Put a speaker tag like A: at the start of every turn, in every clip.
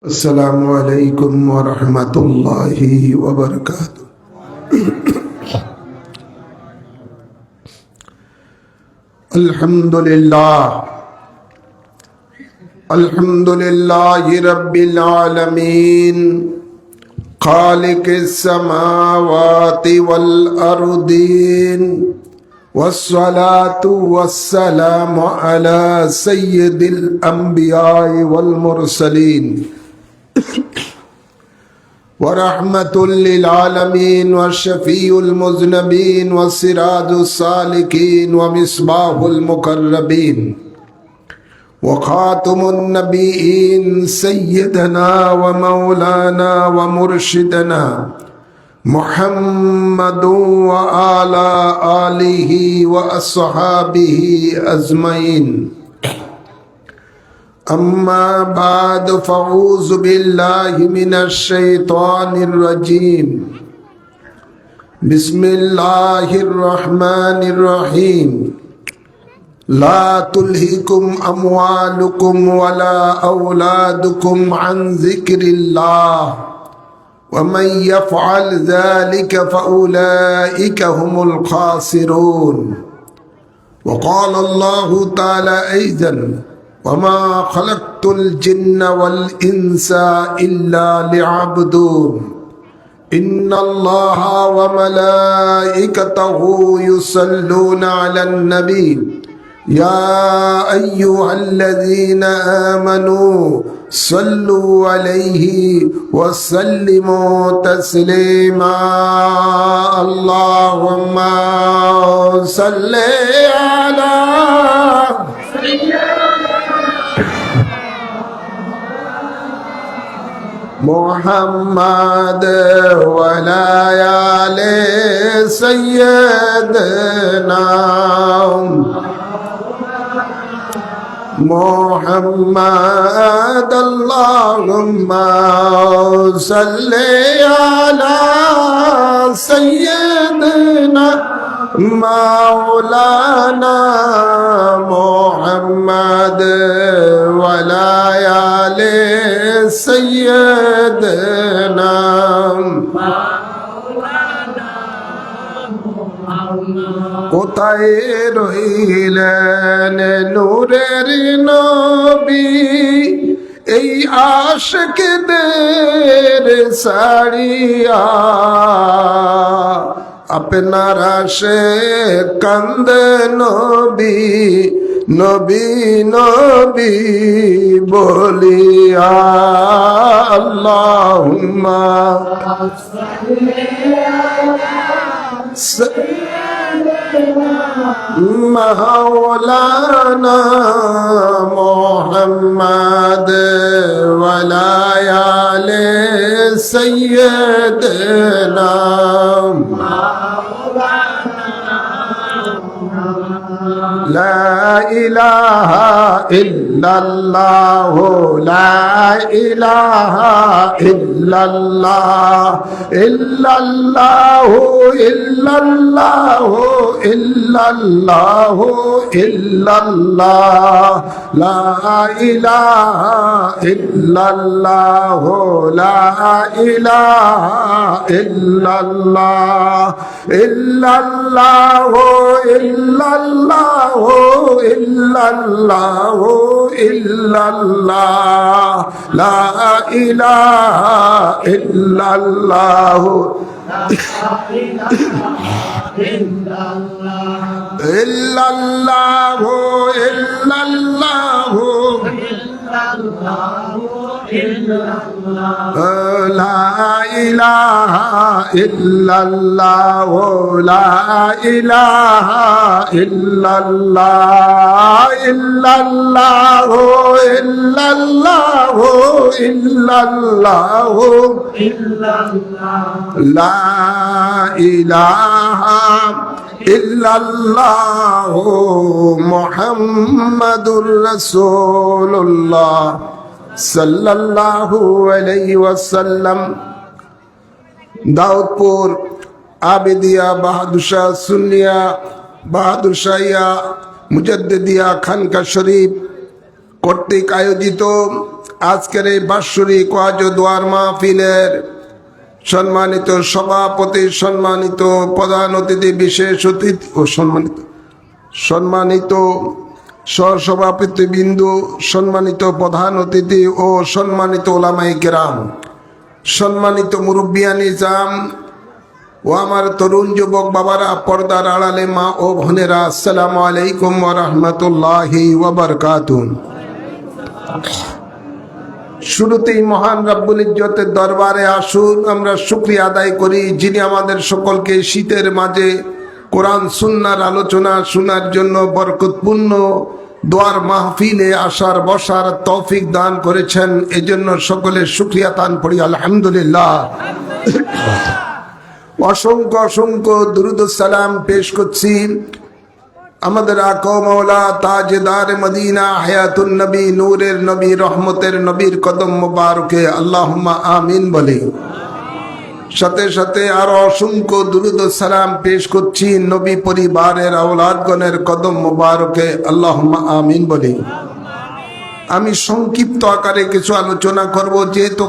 A: अस्सलामु अलैकुम वरहमतुल्लाहि वबरकातुहू। अल्हम्दुलिल्लाहि रब्बिल आलमीन खालिकिस समावाति वल अर्दीन वस्सलातु वस्सलामु अला सय्यिदिल अंबियाइ वल मुरसलीन वरहमतुल लिल आलमीन वशफीउल मुज़नबीन वसिराजुस सालिकीन वमिस्बाहुल मुक़र्रबीन वखातमुन नबीयीन सय्यदना व मौलाना व मुर्शिदना मुहम्मदु व आला आलिहि व अस्हाबिहि अजमईन। अम्मा बाद फ़अऊज़ु बिल्लाहि मिनश शैतानिर रजीम। बिस्मिल्लाहिर रहमानिर रहीम। ला तुल्हिकुम अम्वालुकुम वला औलादुकुम अन ज़िक्रिल्लाह वमन यफ़अल ज़ालिक फ़उलाइका हुमुल ख़ासिरून। वक़ाल अल्लाहु तआला ऐज़न वमा खलक़्तुल जिन्न वल इंसा इल्ला लियअब्दून। इन्नल्लाहा व मलाइकतहु युसल्लूना अलन नबी या अय्युहल्लज़ीना आमनू सल्लु अलैहि व सल्लिमू तस्लीमा। अल्लाहुम्मा सल्लि अला मुहम्मद वला आले सय्यदना मुहम्मद। अल्लाहुम्मा सल्लि अला सय्यदना मौलाना मुहम्मद वला आले सय्यदना। কোথায় রইলেন নূরের নবী এই আশিকদের ছাড়িয়া আপনার আশে কান্দে নবী নবী নবী বলিয়া। আল্লাহুম্মা मौलाना मोहम्मद वला आले सय्यदना। ला इलाहा इल्लल्लाह ला इलाहा इल्लल्लाह इल्लल्लाह इल्लल्लाह इल्लल्लाह इल्लल्लाह ला इलाहा इल्लल्लाह ला इलाहा इल्लल्लाह इल्लल्लाह इल्लल्लाह इल्लल्लाह इल्लल्लाह ला इलाहा इल्लल्लाह इल्लल्लाह इल्लल्लाह ला इलाहा इल्लल्लाह ला इलाहा इल्लल्लाह इल्लल्लाह इल्लल्लाह इल्लल्लाह ला इलाहा इल्लल्लाह मुहम्मदुर रसूलुल्लाह सल्लल्लाहु अलैहि वसल्लम। दाऊदपुर आबिदिया बाहादुरशाह सुन्निया बाहादुरशाहिया मुजद्दिदिया खानका शरीफ কর্তৃক আয়োজিত আজকের এই বাৎসরিক ওয়াজ ও দোয়ার মাহফিলের সম্মানিত সভাপতি, সম্মানিত প্রধান অতিথি, বিশেষ অতিথি ও সম্মানিত সহসভাপতিবৃন্দ, সম্মানিত প্রধান অতিথি ও সম্মানিত ওলামায়ে কেরাম, সম্মানিত মুরব্বিয়ান নিজাম ও আমার তরুণ যুবক বাবারা, পর্দার আড়ালে মা ও বোনেরা, আসসালামু আলাইকুম ওয়া রাহমাতুল্লাহি ওয়া বারাকাতুহু। শুরুতেই মহান রব্বুল ইজ্জতের দরবারে আসুন আমরা শুকরিয়া আদায় করি, যিনি আমাদের সকলকে শীতের মাঝে কোরআন সুন্নাহর আলোচনা শোনার জন্য বরকতপূর্ণ দোয়ার মাহফিলে আসার বসার তৌফিক দান করেছেন। এজন্য সকলের শুকরিয়া দান করি আলহামদুলিল্লাহ। অসংখ্য অসংখ্য দুরুদ সালাম পেশ করছি আমাদের আকা মাওলা তাজদার মদিনা, হায়াতুন নবী, নূরের নবী, রহমতের নবীর কদম মুবারকে আল্লাহুম্মা আমিন বলি। সাথে সাথে আরো অসংখ্য দুরুদ সালাম পেশ করছি নবী পরিবারের আওলাদগণের কদম মুবারকে আল্লাহুম্মা আমিন বলি। আমি সংক্ষিপ্ত আকারে কিছু আলোচনা করব, যেহেতু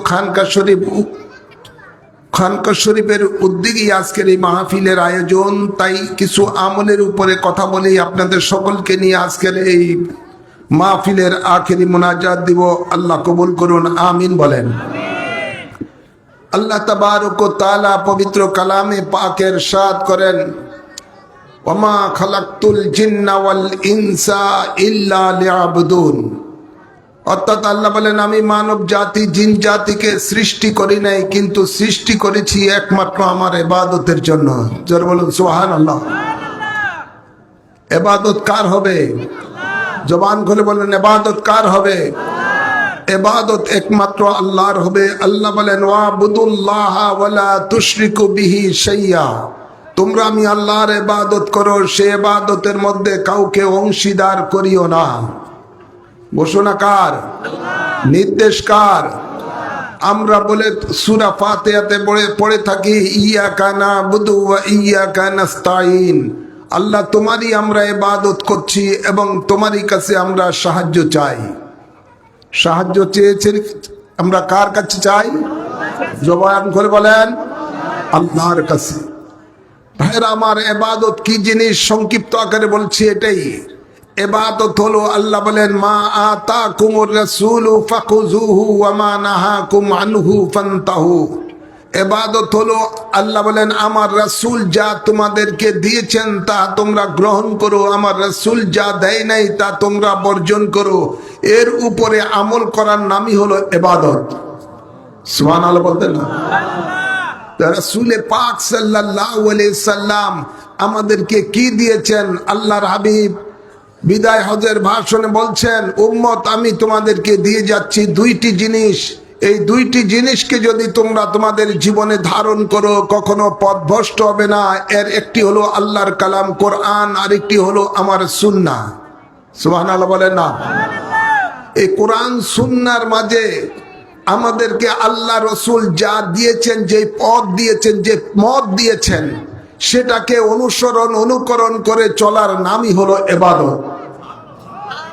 A: খানকা শরীফের উদ্যোগী আজকের এই মাহফিলের আয়োজন, তাই কিছু আমলের উপরে কথা বলেই আপনাদের সকলকে নিয়ে আজকের এই মাহফিলের আখেরি মোনাজাত দিব। আল্লাহ কবুল করুন, আমিন বলেন। আল্লাহ তাবারক ওয়া তাআলা পবিত্র কালামে পাকে ইরশাদ করেন, ওয়ামা খালাকতুল জিন্না ওয়াল ইনসা ইল্লা লিয়াবুদুন। অর্থাৎ আল্লাহ বলেন, আমি মানব জাতি জিন জাতিকে সৃষ্টি করি নাই, কিন্তু সৃষ্টি করেছি একমাত্র আমার ইবাদতের জন্য। জোরে বলুন সুবহানাল্লাহ। ইবাদত কার হবে? জবান খুলে বলেন, ইবাদত কার হবে? ইবাদত একমাত্র আল্লাহর হবে। আল্লাহ বলেন, ওয়াবুদুল্লাহ ওয়ালা তুশরিকু বিহি শাইয়া। তোমরা আমি আল্লাহর ইবাদত করো, সে ইবাদতের মধ্যে কাউকে অংশীদার করিও না। ঘোষণা কার? নির্দেশ কার? আমরা বলে সূরা ফাতিহাতে পড়ে থাকি, ইয়াকা নাবুদু ওয়া ইয়াকা নাস্তাইন। আল্লাহ তোমারই আমরা ইবাদত করছি এবং তোমারই কাছে আমরা সাহায্য চাই। সাহায্য চেয়েছেন আমরা কার কাছে চাই? জবান করে বলেন, আল্লাহর কাছে। ভাইরা আমার, ইবাদত কি জিনিস সংক্ষিপ্ত আকারে বলছি এটাই। ইবাদত হলো, আল্লাহ বলেন, মা আতাকুমুর রাসূলু ফাখুযুহু ওয়া মা নাহাকুম আনহু ফান্তাহু। ইবাদত হলো, আল্লাহ বলেন, আমার রাসূল যা তোমাদেরকে দিয়েছেন তা তোমরা গ্রহণ করো, আমার রাসূল যা দেয় নাই তা তোমরা বর্জন করো। এর উপরে আমল করার নামই হলো ইবাদত। সুবহানাল্লাহ বলতেন না? রাসূল পাক সাল্লাল্লাহু আলাইহি সাল্লাম আমাদেরকে কি দিয়েছেন? আল্লাহর হাবিব বিদায় হজের ভাষণে বলছেন, উম্মত আমি তোমাদেরকে দিয়ে যাচ্ছি দুইটি জিনিস। এই দুইটি জিনিসকে যদি তোমরা তোমাদের জীবনে ধারণ করো, কখনো পথভ্রষ্ট হবে না। এর একটি হলো আল্লাহর কালাম কোরআন, আর একটি হলো আমার সুন্নাহ। সুবহানাল্লাহ বলেন না? এই কোরআন সুন্নাহর মাঝে আমাদেরকে আল্লাহ রসুল যা দিয়েছেন, যে পথ দিয়েছেন, যে মত দিয়েছেন, সেটাকে অনুকরণ করে চলার নামই হলো ইবাদত।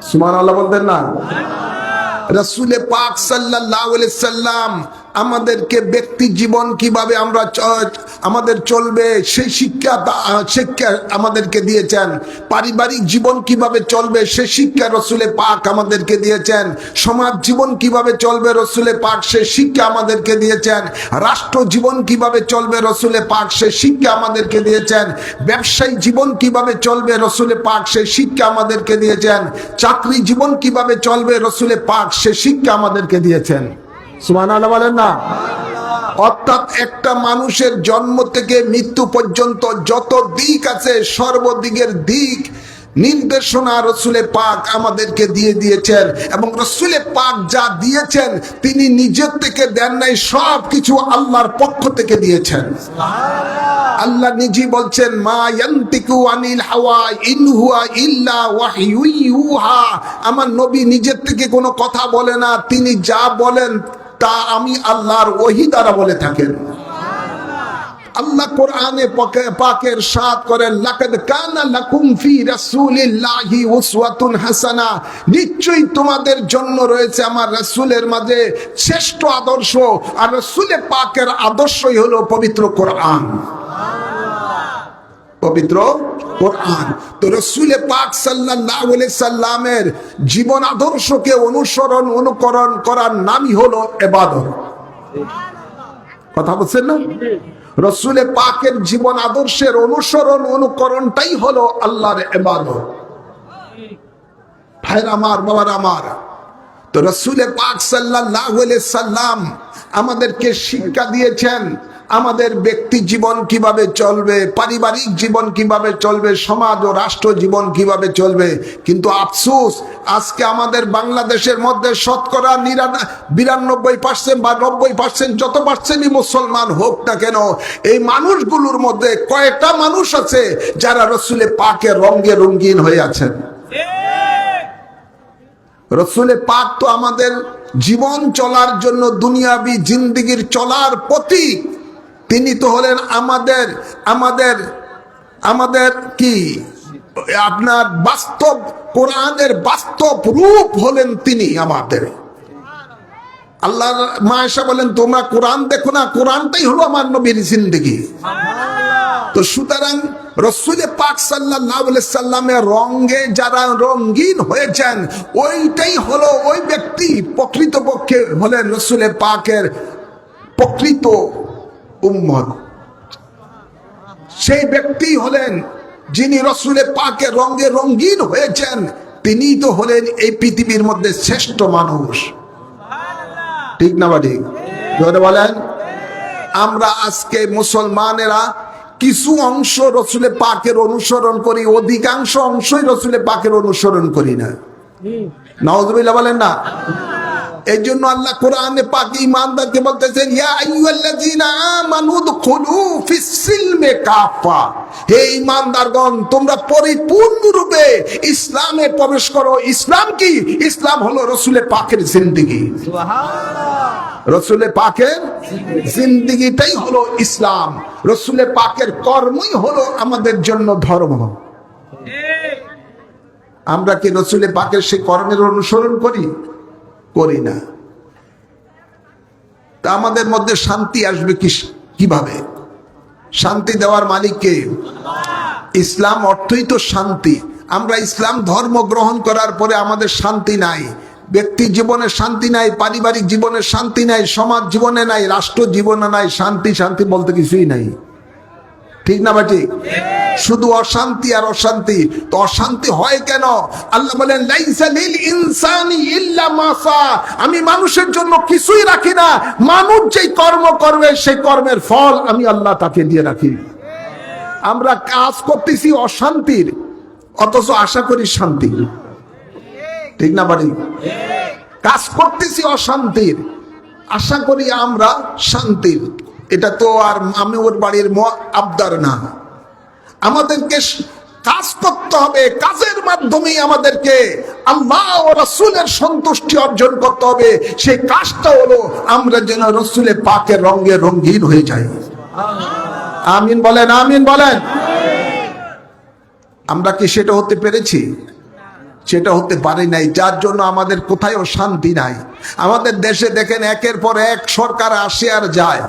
A: সুবহানাল্লাহ বলতেন না? রাসূল পাক সাল্লাল্লাহু আলাইহি সাল্লাম আমাদেরকে ব্যক্তি জীবন কিভাবে আমাদের চলবে সেই শিক্ষা আমাদেরকে দিয়েছেন। পারিবারিক জীবন কিভাবে চলবে সে শিক্ষা রাসূল পাক আমাদেরকে দিয়েছেন। সমাজ জীবন কিভাবে চলবে রাসূল পাক সে শিক্ষা আমাদেরকে দিয়েছেন। রাষ্ট্র জীবন কিভাবে চলবে রাসূল পাক সে শিক্ষা আমাদেরকে দিয়েছেন। ব্যবসায়ী জীবন কিভাবে চলবে রাসূল পাক সে শিক্ষা আমাদেরকে দিয়েছেন। চাকরি জীবন কিভাবে চলবে রাসূল পাক সে শিক্ষা আমাদেরকে দিয়েছেন। সুবহানাল্লাহ বলেন না? অর্থাৎ একটা মানুষের জন্ম থেকে মৃত্যু পর্যন্ত যত দিক আছে, সর্বদিকের দিক নির্দেশনা রাসূল পাক আমাদেরকে দিয়ে দিয়েছেন। এবং রাসূল পাক যা দিয়েছেন তিনি নিজের থেকে দেন নাই, সব কিছু আল্লাহর পক্ষ থেকে দিয়েছেন। আল্লাহ নিজে বলছেন, মা ইয়ান্তিকু আনিল হাওয়া ইন হুয়া ইল্লা ওয়াহয়ু ইউহা। আমার নবী নিজের থেকে কোনো কথা বলে না, তিনি যা বলেন তা আমি আল্লাহর ওহী দ্বারা বলে থাকেন। আল্লাহ কোরআনে পাকের সাথ করেন, লাকাদ কানা লাকুম ফি রাসূলিল্লাহি উসওয়াতুন হাসানা, নিশ্চয়ই তোমাদের জন্য রয়েছে আমার রাসূলের মাঝে শ্রেষ্ঠ আদর্শ। আর রাসূলে পাকের আদর্শই হলো পবিত্র কোরআন, পবিত্র কোরআন। তো রাসূলে পাক সাল্লাল্লাহু আলাইহি সাল্লামের জীবন আদর্শকে অনুসরণ অনুকরণ করার নামই হলো ইবাদত। কথা বলছেন না? রাসূলে পাকের জীবন আদর্শের অনুসরণ অনুকরণটাই হলো আল্লাহর ইবাদত। ভাইরা আমার, বাবার আমার, তো রাসূলে পাক সাল্লাল্লাহু আলাইহি সাল্লাম আমাদেরকে শিক্ষা দিয়েছেন আমাদের ব্যক্তি জীবন কিভাবে চলবে, পারিবারিক জীবন কিভাবে চলবে, সমাজ ও রাষ্ট্র জীবন কিভাবে চলবে। কিন্তু আফসোস, আজকে আমাদের বাংলাদেশের মধ্যে শতকরা 92% বা 90% যত পার্সেন্টই মুসলমান হোক না কেন, এই মানুষগুলোর মধ্যে কয়েকটা মানুষ আছে যারা রাসূলে পাকের রঙে রঙিন হয়ে আছেন। রাসূলে পাক তো আমাদের জীবন চলার জন্য, দুনিয়াবি জিন্দেগির চলার প্রতীক। তিনি তো হলেন আমাদের আমাদের আমাদের কি আপনার বাস্তব কোরআনের বাস্তব রূপ হলেন তিনি আমাদের। আল্লাহ মা আয়েশা বলেন, তোমরা কোরআন দেখো না, কোরআনটাই হলো আমার নবীর জিন্দেগি। তো সুতরাং রাসূলে পাক সাল্লাল্লাহু আলাইহি সাল্লামের রঙে যারা রঙিন হয়েছেন, ওইটাই হলো ওই ব্যক্তি প্রকৃতপক্ষে হলেন রাসূলে পাকের প্রকৃত উম্মত। সেই ব্যক্তি হলেন যিনি রাসূলে পাকের রঙে রঙিন হয়েছেন, তিনিই তো হলেন এই পৃথিবীর মধ্যে শ্রেষ্ঠ মানুষ। ঠিক না বা ঠিক? জোরে বলেন। আমরা আজকে মুসলমানেরা কিছু অংশ রাসূলে পাকের অনুসরণ করি, অধিকাংশ অংশই রাসূলে পাকের অনুসরণ করি না। নাউযুবিল্লাহ বলেন না? এই জন্য আল্লাহ কোরআনে পাক ঈমানদারকে বলতেছেন, ইয়া আইয়ুহাল্লাযীনা আমানু দুখুলু ফিস সিলমে কাফা, হে ঈমানদারগণ, তোমরা পরিপূর্ণরূপে ইসলামে প্রবেশ করো। ইসলাম কি? ইসলাম হলো রাসূলে পাকের জিন্দেগি। সুবহানাল্লাহ। রাসূলে পাকের জিন্দেগিটাই হলো ইসলাম। রাসূলে পাকের কর্মই হলো আমাদের জন্য ধর্ম। আমরা কি রাসূলে পাকের সেই কর্মের অনুসরণ করি? করি না। তা আমাদের মধ্যে শান্তি আসবে কিভাবে? শান্তি দেওয়ার মালিক কে? ইসলাম অর্থই তো শান্তি। আমরা ইসলাম ধর্ম গ্রহণ করার পরে আমাদের শান্তি নাই, ব্যক্তি জীবনে শান্তি নাই, পারিবারিক জীবনে শান্তি নাই, সমাজ জীবনে নাই, রাষ্ট্র জীবনে নাই। শান্তি শান্তি বলতে কিছুই নাই। ঠিক না বাটি? শুধু অশান্তি আর অশান্তি। তো অশান্তি হয় কেন? আল্লাহ বলেন, লাইসা লিল ইনসানি ইল্লা মা সা, আমি মানুষের জন্য কিছুই রাখি না, মানুষ যেই কর্ম করবে সেই কর্মের ফল আমি আল্লাহ তাকে দিয়ে রাখি। আমরা কাজ করতেছি অশান্তির, অথচ আশা করি শান্তি। ঠিক না বাড়ি? কাজ করতেছি অশান্তির, আশা করি আমরা শান্তির। এটা তো আর আমি ওর বাড়ির আবদার না। আমাদেরকে কাজ করতে হবে, কাজের মাধ্যমে আমাদেরকে আল্লাহ ও রাসূলের সন্তুষ্টি অর্জন করতে হবে। সেই কাজটা হলো আমরা যেন রাসূলে পাকের রঙে রঙিন হয়ে যাই। আমিন বলেন, আমিন বলেন। আমরা কি সেটা হতে পেরেছি? সেটা হতে পারি নাই, যার জন্য আমাদের কোথায়ও শান্তি নাই। আমাদের দেশে দেখেন একের পর এক সরকার আসে আর যায়।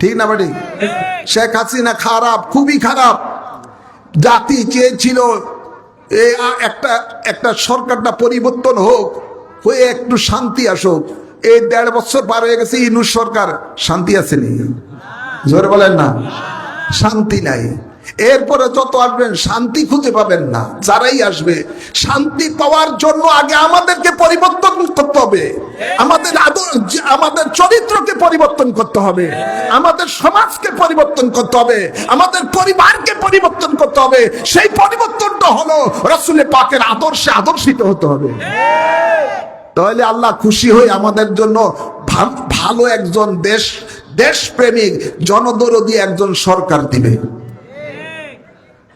A: ঠিক না বাড়ি? শেখ হাসিনা খারাপ, খুবই খারাপ। জাতি চেয়েছিল একটা সরকারটা পরিবর্তন হোক, হয়ে একটু শান্তি আসুক। এই 1.5 বছর পার হয়ে গেছে, ইউনূস সরকার, শান্তি আসেনি। জোরে বলেন না, শান্তি নাই। এরপরে যত আসবেন শান্তি খুঁজে পাবেন না। যারাই আসবে, শান্তি পাওয়ার জন্য আগে আমাদেরকে পরিবর্তন করতে হবে। আমাদের চরিত্রকে পরিবর্তন করতে হবে, আমাদের সমাজকে পরিবর্তন করতে হবে, আমাদের পরিবারকে পরিবর্তন করতে হবে। সেই পরিবর্তনটা হলো রাসূলে পাকের আদর্শে আদর্শিত হতে হবে। তাহলে আল্লাহ খুশি হয়ে আমাদের জন্য ভালো একজন দেশপ্রেমিক জনদরদী একজন সরকার দিবে।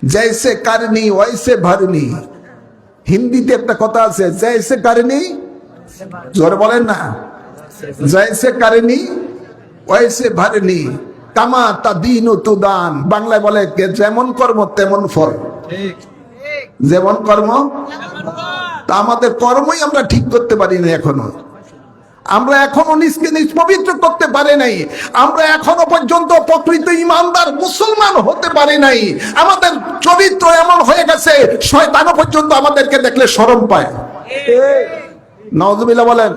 A: জৈসে করনি ওইসে ভরনি, হিন্দিতে একটা কথা আছে, জৈসে করনি, জোরে বলেন না, জৈসে করনি ওইসে ভরনি। কামা তাদিনু তুদান, বাংলায় বলে যেমন কর্ম তেমন ফল। যেমন কর্ম, তা আমাদের কর্মই আমরা ঠিক করতে পারি না এখনো। আমরা এখনো নিজকে নিজ পবিত্র করতে পারি নাই। আমরা এখনো পর্যন্ত প্রকৃত ইমানদার মুসলমান হতে পারি নাই। আমাদের চরিত্র এমন হয়ে গেছে, শয়তানও পর্যন্ত আমাদেরকে দেখলে শরম পায়। নাউজুবিল্লাহ বলেন,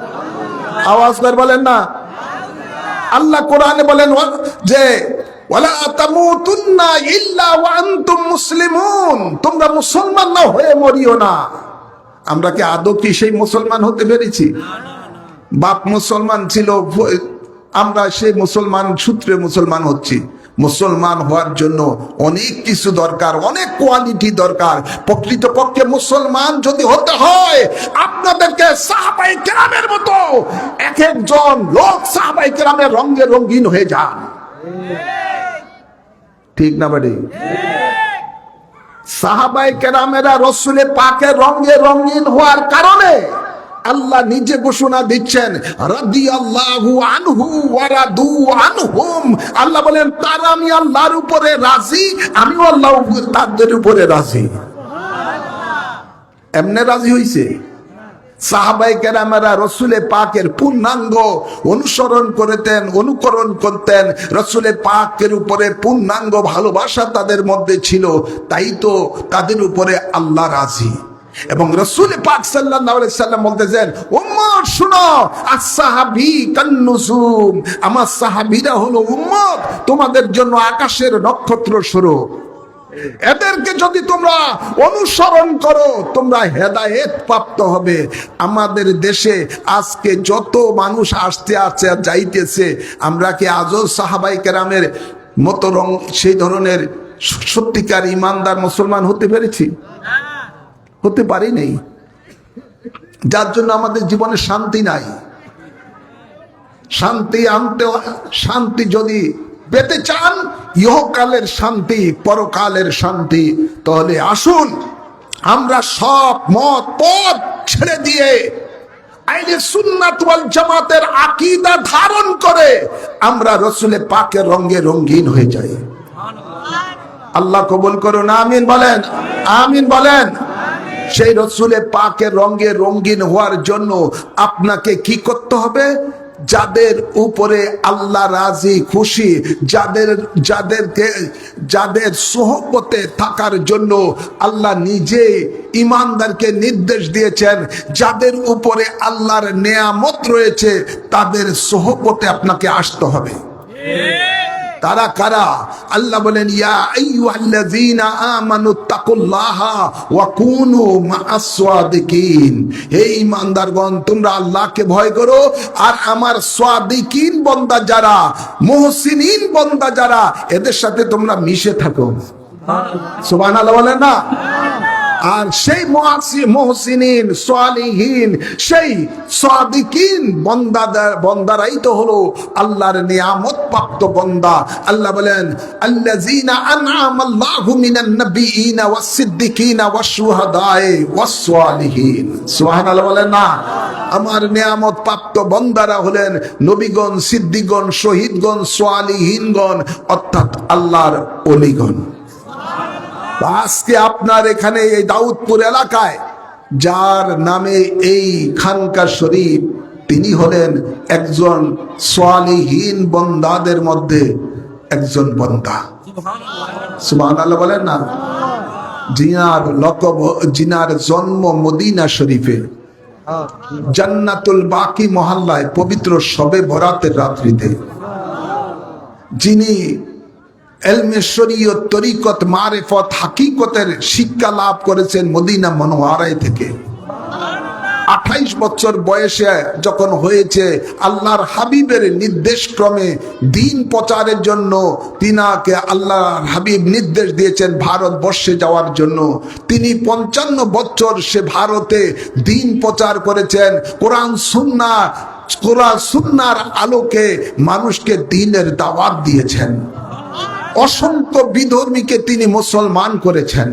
A: আওয়াজ করে বলেন না। আল্লাহ কোরআনে বলেন যে ওয়ালা তামুতুন্না ইল্লা ওয়া আনতুম মুসলিমুন, তোমরা মুসলমান না হয়ে মরিও না। আমরা কি আদৌ কি সেই মুসলমান হতে পেরেছি? বাপ মুসলমান ছিল, আমরা সেই মুসলমান সূত্রে মুসলমান হচ্ছি। মুসলমান হওয়ার জন্য অনেক কিছু দরকার, অনেক কোয়ালিটি দরকার। প্রকৃতপক্ষে মুসলমান যদি হতে হয়, আপনাদেরকে সাহাবায়ে কেরামের মতো এক একজন লোক সাহাবায়ে কেরামের রঙে রঙিন হয়ে যান। ঠিক না বাড়ি? সাহাবায়ে কেরামেরা রাসূলের পাকের রঙে রঙিন হওয়ার কারণে আল্লাহ নিজে ঘোষণা দিচ্ছেন রাদিয়াল্লাহু আনহু ওয়া রাদু আনহুম। আল্লাহ বলেন তারা আমি আল্লাহর উপরে রাজি, আমিও আল্লাহ তাদের উপরে রাজি। এমনে রাজি হইছে। সাহাবায়ে কেরামেরা রাসূলের পাকের পূর্ণাঙ্গ অনুকরণ করতেন। রাসূলের পাকের উপরে পূর্ণাঙ্গ ভালোবাসা তাদের মধ্যে ছিল, তাই তো তাদের উপরে আল্লাহ রাজি। এবং রাসূল পাক সাল্লাল্লাহু আলাইহি সাল্লাম বলতেছেন, উম্মত শুনো, as-সাহাবী কান-নুজুম, আমার সাহাবীরা হলো উম্মত, তোমাদের জন্য আকাশের নক্ষত্র স্বরূপ। এদেরকে যদি তোমরা অনুসরণ করো, তোমরা হেদায়েত প্রাপ্ত হবে। আমাদের দেশে আজকে যত মানুষ আসতে আসতে যাইতেছে, আমরা কি আজও সাহাবায়ে কেরামের মতো সেই ধরনের সত্যিকার ইমানদার মুসলমান হতে পেরেছি? হতে পারি নাই। যার জন্য আমাদের জীবনে শান্তি নাই। শান্তি যদি পেতে চান, ইহকালের শান্তি, পরকালের শান্তি, তাহলে আসুন আমরা সব মত পথ ছেড়ে দিয়ে আহলে সুন্নাত ওয়াল জামাতের আকীদা ধারণ করে আমরা রাসূলের পাকের রঙে রঙিন হয়ে যাই। আল্লাহ কবুল করুন, আমিন বলেন, আমিন বলেন। সেই রাসূলের পাকের রঙে রঙিন হওয়ার জন্য আপনাকে কি করতে হবে? যাদের উপরে আল্লাহ রাজি খুশি, যাদের সোহবতে থাকার জন্য আল্লাহ নিজে ইমানদারকে নির্দেশ দিয়েছেন, যাদের উপরে আল্লাহর নেয়ামত রয়েছে, তাদের সোহবতে আপনাকে আসতে হবে। তারা কারা? আল্লাহ বলেন ইয়া আইয়ুহাল্লাযীনা আমানুত্তাকুল্লাহা ওয়া কুনু মা'আস সাদিকিন। হে ঈমানদারগণ, তোমরা আল্লাহকে ভয় করো আর আমার সাদিকিন বান্দা যারা, মুহসিনিন বান্দা যারা, এদের সাথে তোমরা মিশে থাকো। সুবহানাল্লাহ বলেন না? আর সেই মুহসিনিন, সালিহিন, সেই সাদিকিন বান্দারাই তো হলো আল্লাহর নিয়ামত প্রাপ্ত বান্দা। আল্লাহ বলেন আল্লাযীনা আন'আমাল্লাহু মিনান নাবিয়িনা ওয়াস সিদ্দিকিনা ওয়াশ শুহাদায়ে ওয়াস সালিহিন। সুবহানাল্লাহ বলেন না? আমার নিয়ামত প্রাপ্ত বান্দারা হলেন নবীগণ, সিদ্দিকগণ, শহীদগণ, সালিহিনগণ, অর্থাৎ আল্লাহর ওলিগণ। আজকে আপনার এখানে এই দাউদপুর এলাকায় যার নামে এই খানকা শরীফ, তিনি হলেন একজন সালিহিন বান্দাদের মধ্যে একজন বান্দা। সুবহানাল্লাহ বলেন না? জিনার জন্ম মদিনা শরীফে, জান্নাতুল বাকি মহল্লায়, পবিত্র শবে বরাতের রাত্রিতে। যিনি এলমে শরীয়ত, তরিকত, মারিফত, হাকিকতের শিক্ষা লাভ করেছেন মদিনা মনোয়ারায় থেকে। 28 বছর বয়সে যখন হয়েছে, আল্লাহর হাবিবের নির্দেশ ক্রমে দিন প্রচারের জন্য তিনাকে আল্লাহর হাবিব নির্দেশ দিয়েছেন ভারতবর্ষে যাওয়ার জন্য। তিনি 55 বছর সে ভারতে দিন প্রচার করেছেন। কোরআন সুন্নাহর আলোকে মানুষকে দ্বীনের দাওয়াত দিয়েছেন। অসংখ্য বিধর্মীকে তিনি মুসলমান করেছেন।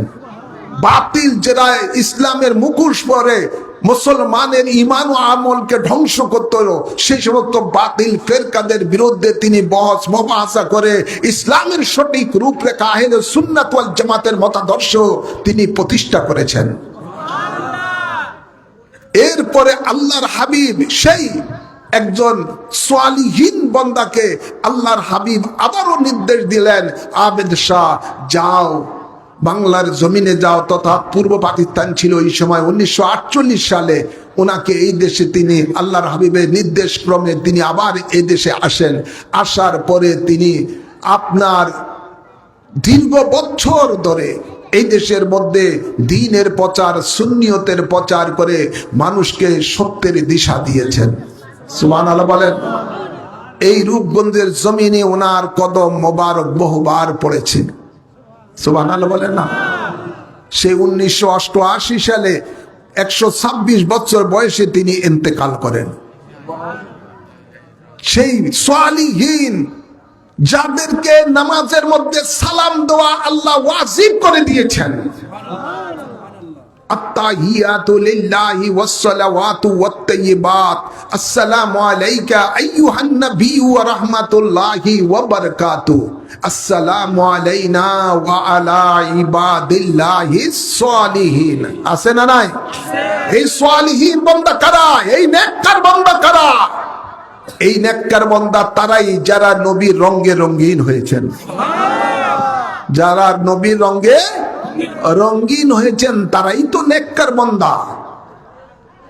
A: বাতিল যারা ইসলামের মুখোশ পরে মুসলমানের ঈমান ও আমলকে ধ্বংস করতে হলো, সেই সমস্ত বাতিল ফেরকাদের বিরুদ্ধে তিনি বহস মুবাহাসা করে ইসলামের সঠিক রূপরেখা আহলে সুন্নাত ওয়াল জামাতের মতাদর্শ তিনি প্রতিষ্ঠা করেছেন। এরপরে আল্লাহর হাবিব সেই একজন সালিহীন বান্দাকে আল্লাহর হাবিব আবারও নির্দেশ দিলেন, আবেদ শাহ যাও বাংলার জমিনে যাও, তথা পূর্ব পাকিস্তান ছিল এই সময় 1948 সালে। ওনাকে এই দেশে তিনি আল্লাহর হাবিবের নির্দেশ ক্রমে তিনি আবার এই দেশে আসেন। আসার পরে তিনি আপনার দীর্ঘ বছর ধরে এই দেশের মধ্যে দ্বীনের প্রচার, সুন্নিয়তের প্রচার করে মানুষকে সত্যের দিশা দিয়েছেন। সুবহানাল্লাহ বলেন। এই রূপগঞ্জের জমিনে ওনার কদম মোবারক বহুবার পড়েছে। সুবহানাল্লাহ বলেন না। সে 1988 সালে 126 বছর বয়সে তিনি ইন্তেকাল করেন। সেই সালিহীন যাদেরকে নামাজের মধ্যে সালাম দেওয়া আল্লাহ ওয়াজিব করে দিয়েছেন, আত্তাহিয়াতু লিল্লাহি ওয়াসসালাওয়াতু ওয়াত-তাইয়্যিবাত, আসসালামু আলাইকা আইয়ুহান নাবিয়্যু ওয়া রাহমাতুল্লাহি ওয়া বারাকাতুহু, আসসালামু আলাইনা ওয়া আলা ইবাদিল্লাহিস সালিহিন। আছে না নাই? এই সালিহীন বান্দা কারা? এই নেককার বান্দা কারা? এই নেককার বান্দা তারাই যারা নবীর রঙে রঙিন হয়েছেন, যারা নবীর রঙে রঙিন হয়েছেন তারাই তো নেককার বান্দা।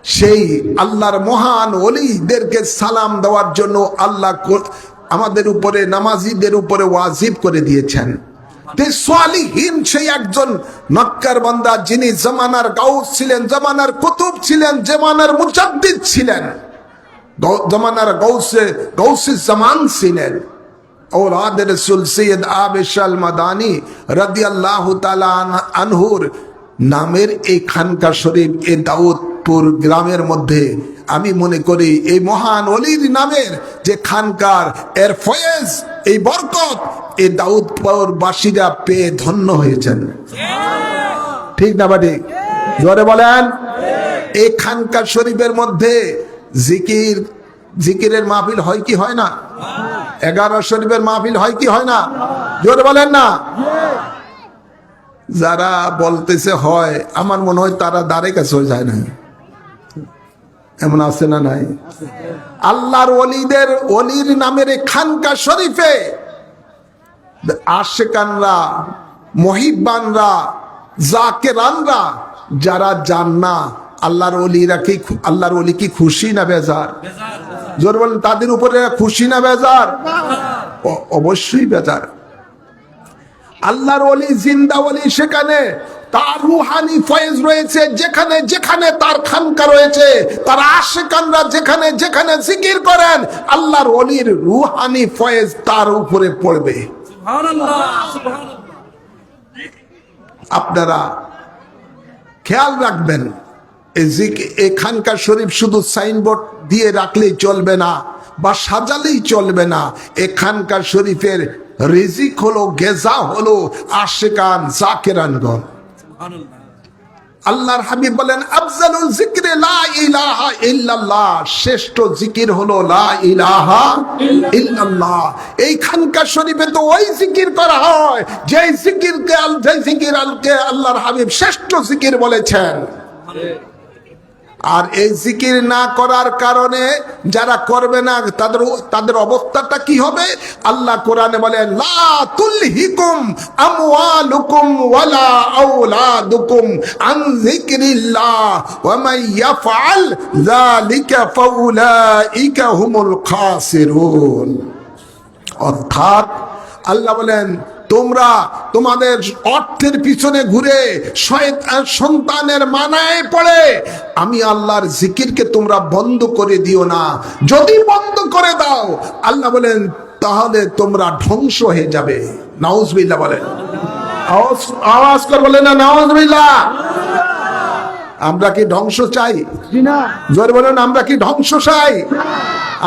A: সেই আল্লাহর মহান ওলিদেরকে সালাম দেওয়ার জন্য আল্লাহ আমাদের উপরে, নামাজীদের উপরে ওয়াজিব করে দিয়েছেন। সালিহীন সেই একজন নেককার বান্দা যিনি জামানার গাউস ছিলেন, জামানার কুতুব ছিলেন, জামানার মুজাদ্দিদ ছিলেন, জামানার গৌসে জামান ছিলেন। औलाद रसूल सैयद आबिशाल মাদানী রাদিয়াল্লাহু তাআলা আনহুর নামের এই খানকা শরীফ এই দাউদপুর গ্রামের মধ্যে আমি মনে করি এই মহান ওলির নামের যে খানকার এর ফয়েজ, এই বরকত এই দাউদপুর বাসীরা পেয়ে ধন্য হয়েছেন। ঠিক না বাড়ি? জোরে বলেন। এই খানকা শরীফের মধ্যে জিকিরের মাহফিল হয় কি হয় না? 11 শরীফের মাহফিল হয় কি হয় না? জোরে বলেন না। যারা বলতেছে হয়, আমার মনে হয় তারা দ্বারে কাছে যায় না। এমন আছে না নাই? আল্লাহর ওলির নামের খানকা শরীফে আশিকানরা, মুহিব্বানরা, জাকিরানরা যারা যান না, আল্লাহর ওলি কি খুশি না বেজার? জোর বলেন, তাদের উপরে খুশি না বেজার? অবশ্যই বেজার। আল্লাহর ওলি জিন্দা ওলি, সেখানে তার রুহানি ফয়েজ রয়েছে, যেখানে যেখানে তার খানকা রয়েছে, তার আশিকানরা যেখানে যেখানে জিকির করেন, আল্লাহর ওলির রুহানি ফয়েজ তার উপরে পড়বে। আপনারা খেয়াল রাখবেন, এই খানকা শরীফ শুধু সাইনবোর্ড দিয়ে রাখলেই চলবে না বা সাজালেই চলবে না। এই খানকা শরীফের রিজিক হলো, গেজা হলো আশিকান জাকিরানগণ। আল্লাহর হাবিব বলেন, আফজালুল যিকরি লা ইলাহা ইল্লাল্লাহ, শ্রেষ্ঠ জিকির হলো লা ইলাহা ইল্লাল্লাহ। এই খানকা শরীফে তো ওই জিকির করা হয় যে জিকিরকে আল্লাহর হাবিব শ্রেষ্ঠ জিকির বলেছেন। আর এই জিকির না করার কারণে যারা করবে না তাদের অবস্থাটা কি হবে? আল্লাহ কোরআনে বলেন, লা তুলহিকুম আমওয়ালুকুম ওয়ালা আওলাদুকুম আন যিকরিল্লাহ ওয়া মান ইয়াফআল যালিকা ফাউলাইকা হুমুল খাসিরুন। অর্থাৎ আল্লাহ বলেন, তোমরা তোমাদের অর্থের পিছনে ঘুরে সন্তানের মানায় পড়ে আমি আল্লাহর জিকিরকে তোমরা বন্ধ করে দিও না। যদি বন্ধ করে দাও, আল্লাহ বলেন, তাহলে তোমরা ধ্বংস হয়ে যাবে। নাউজুবিল্লাহ বলেন। আওয়াজ করে বলেন না নাউজুবিল্লাহ। আমরা কি ধ্বংস চাই? জোরে বলেন, আমরা কি ধ্বংস চাই?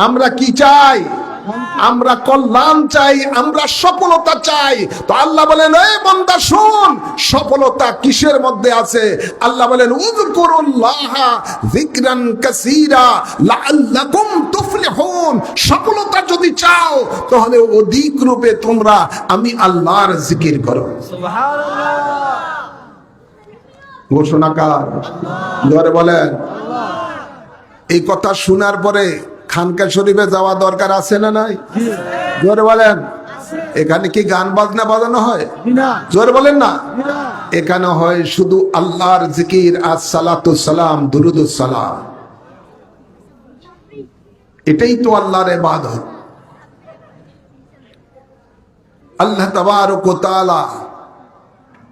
A: আমরা কি চাই? আমরা কল্যাণ চাই, আমরা সফলতা চাই। তো আল্লাহ বলেন, এই বান্দা শোন, সফলতা কিসের মধ্যে আছে? আল্লাহ বলেন, উযকুরুল্লাহা যিকরান কাসীরা লাআল্লাকুম তুফলিহুন। সফলতা যদি চাও তাহলে অধিক রূপে তোমরা আমি আল্লাহর জিকির করো। সুবহানাল্লাহ। ঘোষণাকার জোরে বলেন। এই কথা শোনার পরে খানকা শরীফে যাওয়া দরকার আছে না নাই? জোরে বলেন। এখানে কি গান বাজনা বাজানো হয়? জোরে বলেন না। এখানে হয় শুধু আল্লাহর জিকির, আসসালাতুস সালাম, দুরুদুস সালাম। এটাই তো আল্লাহর ইবাদত। আল্লাহ তাবারক ওয়া তাআলা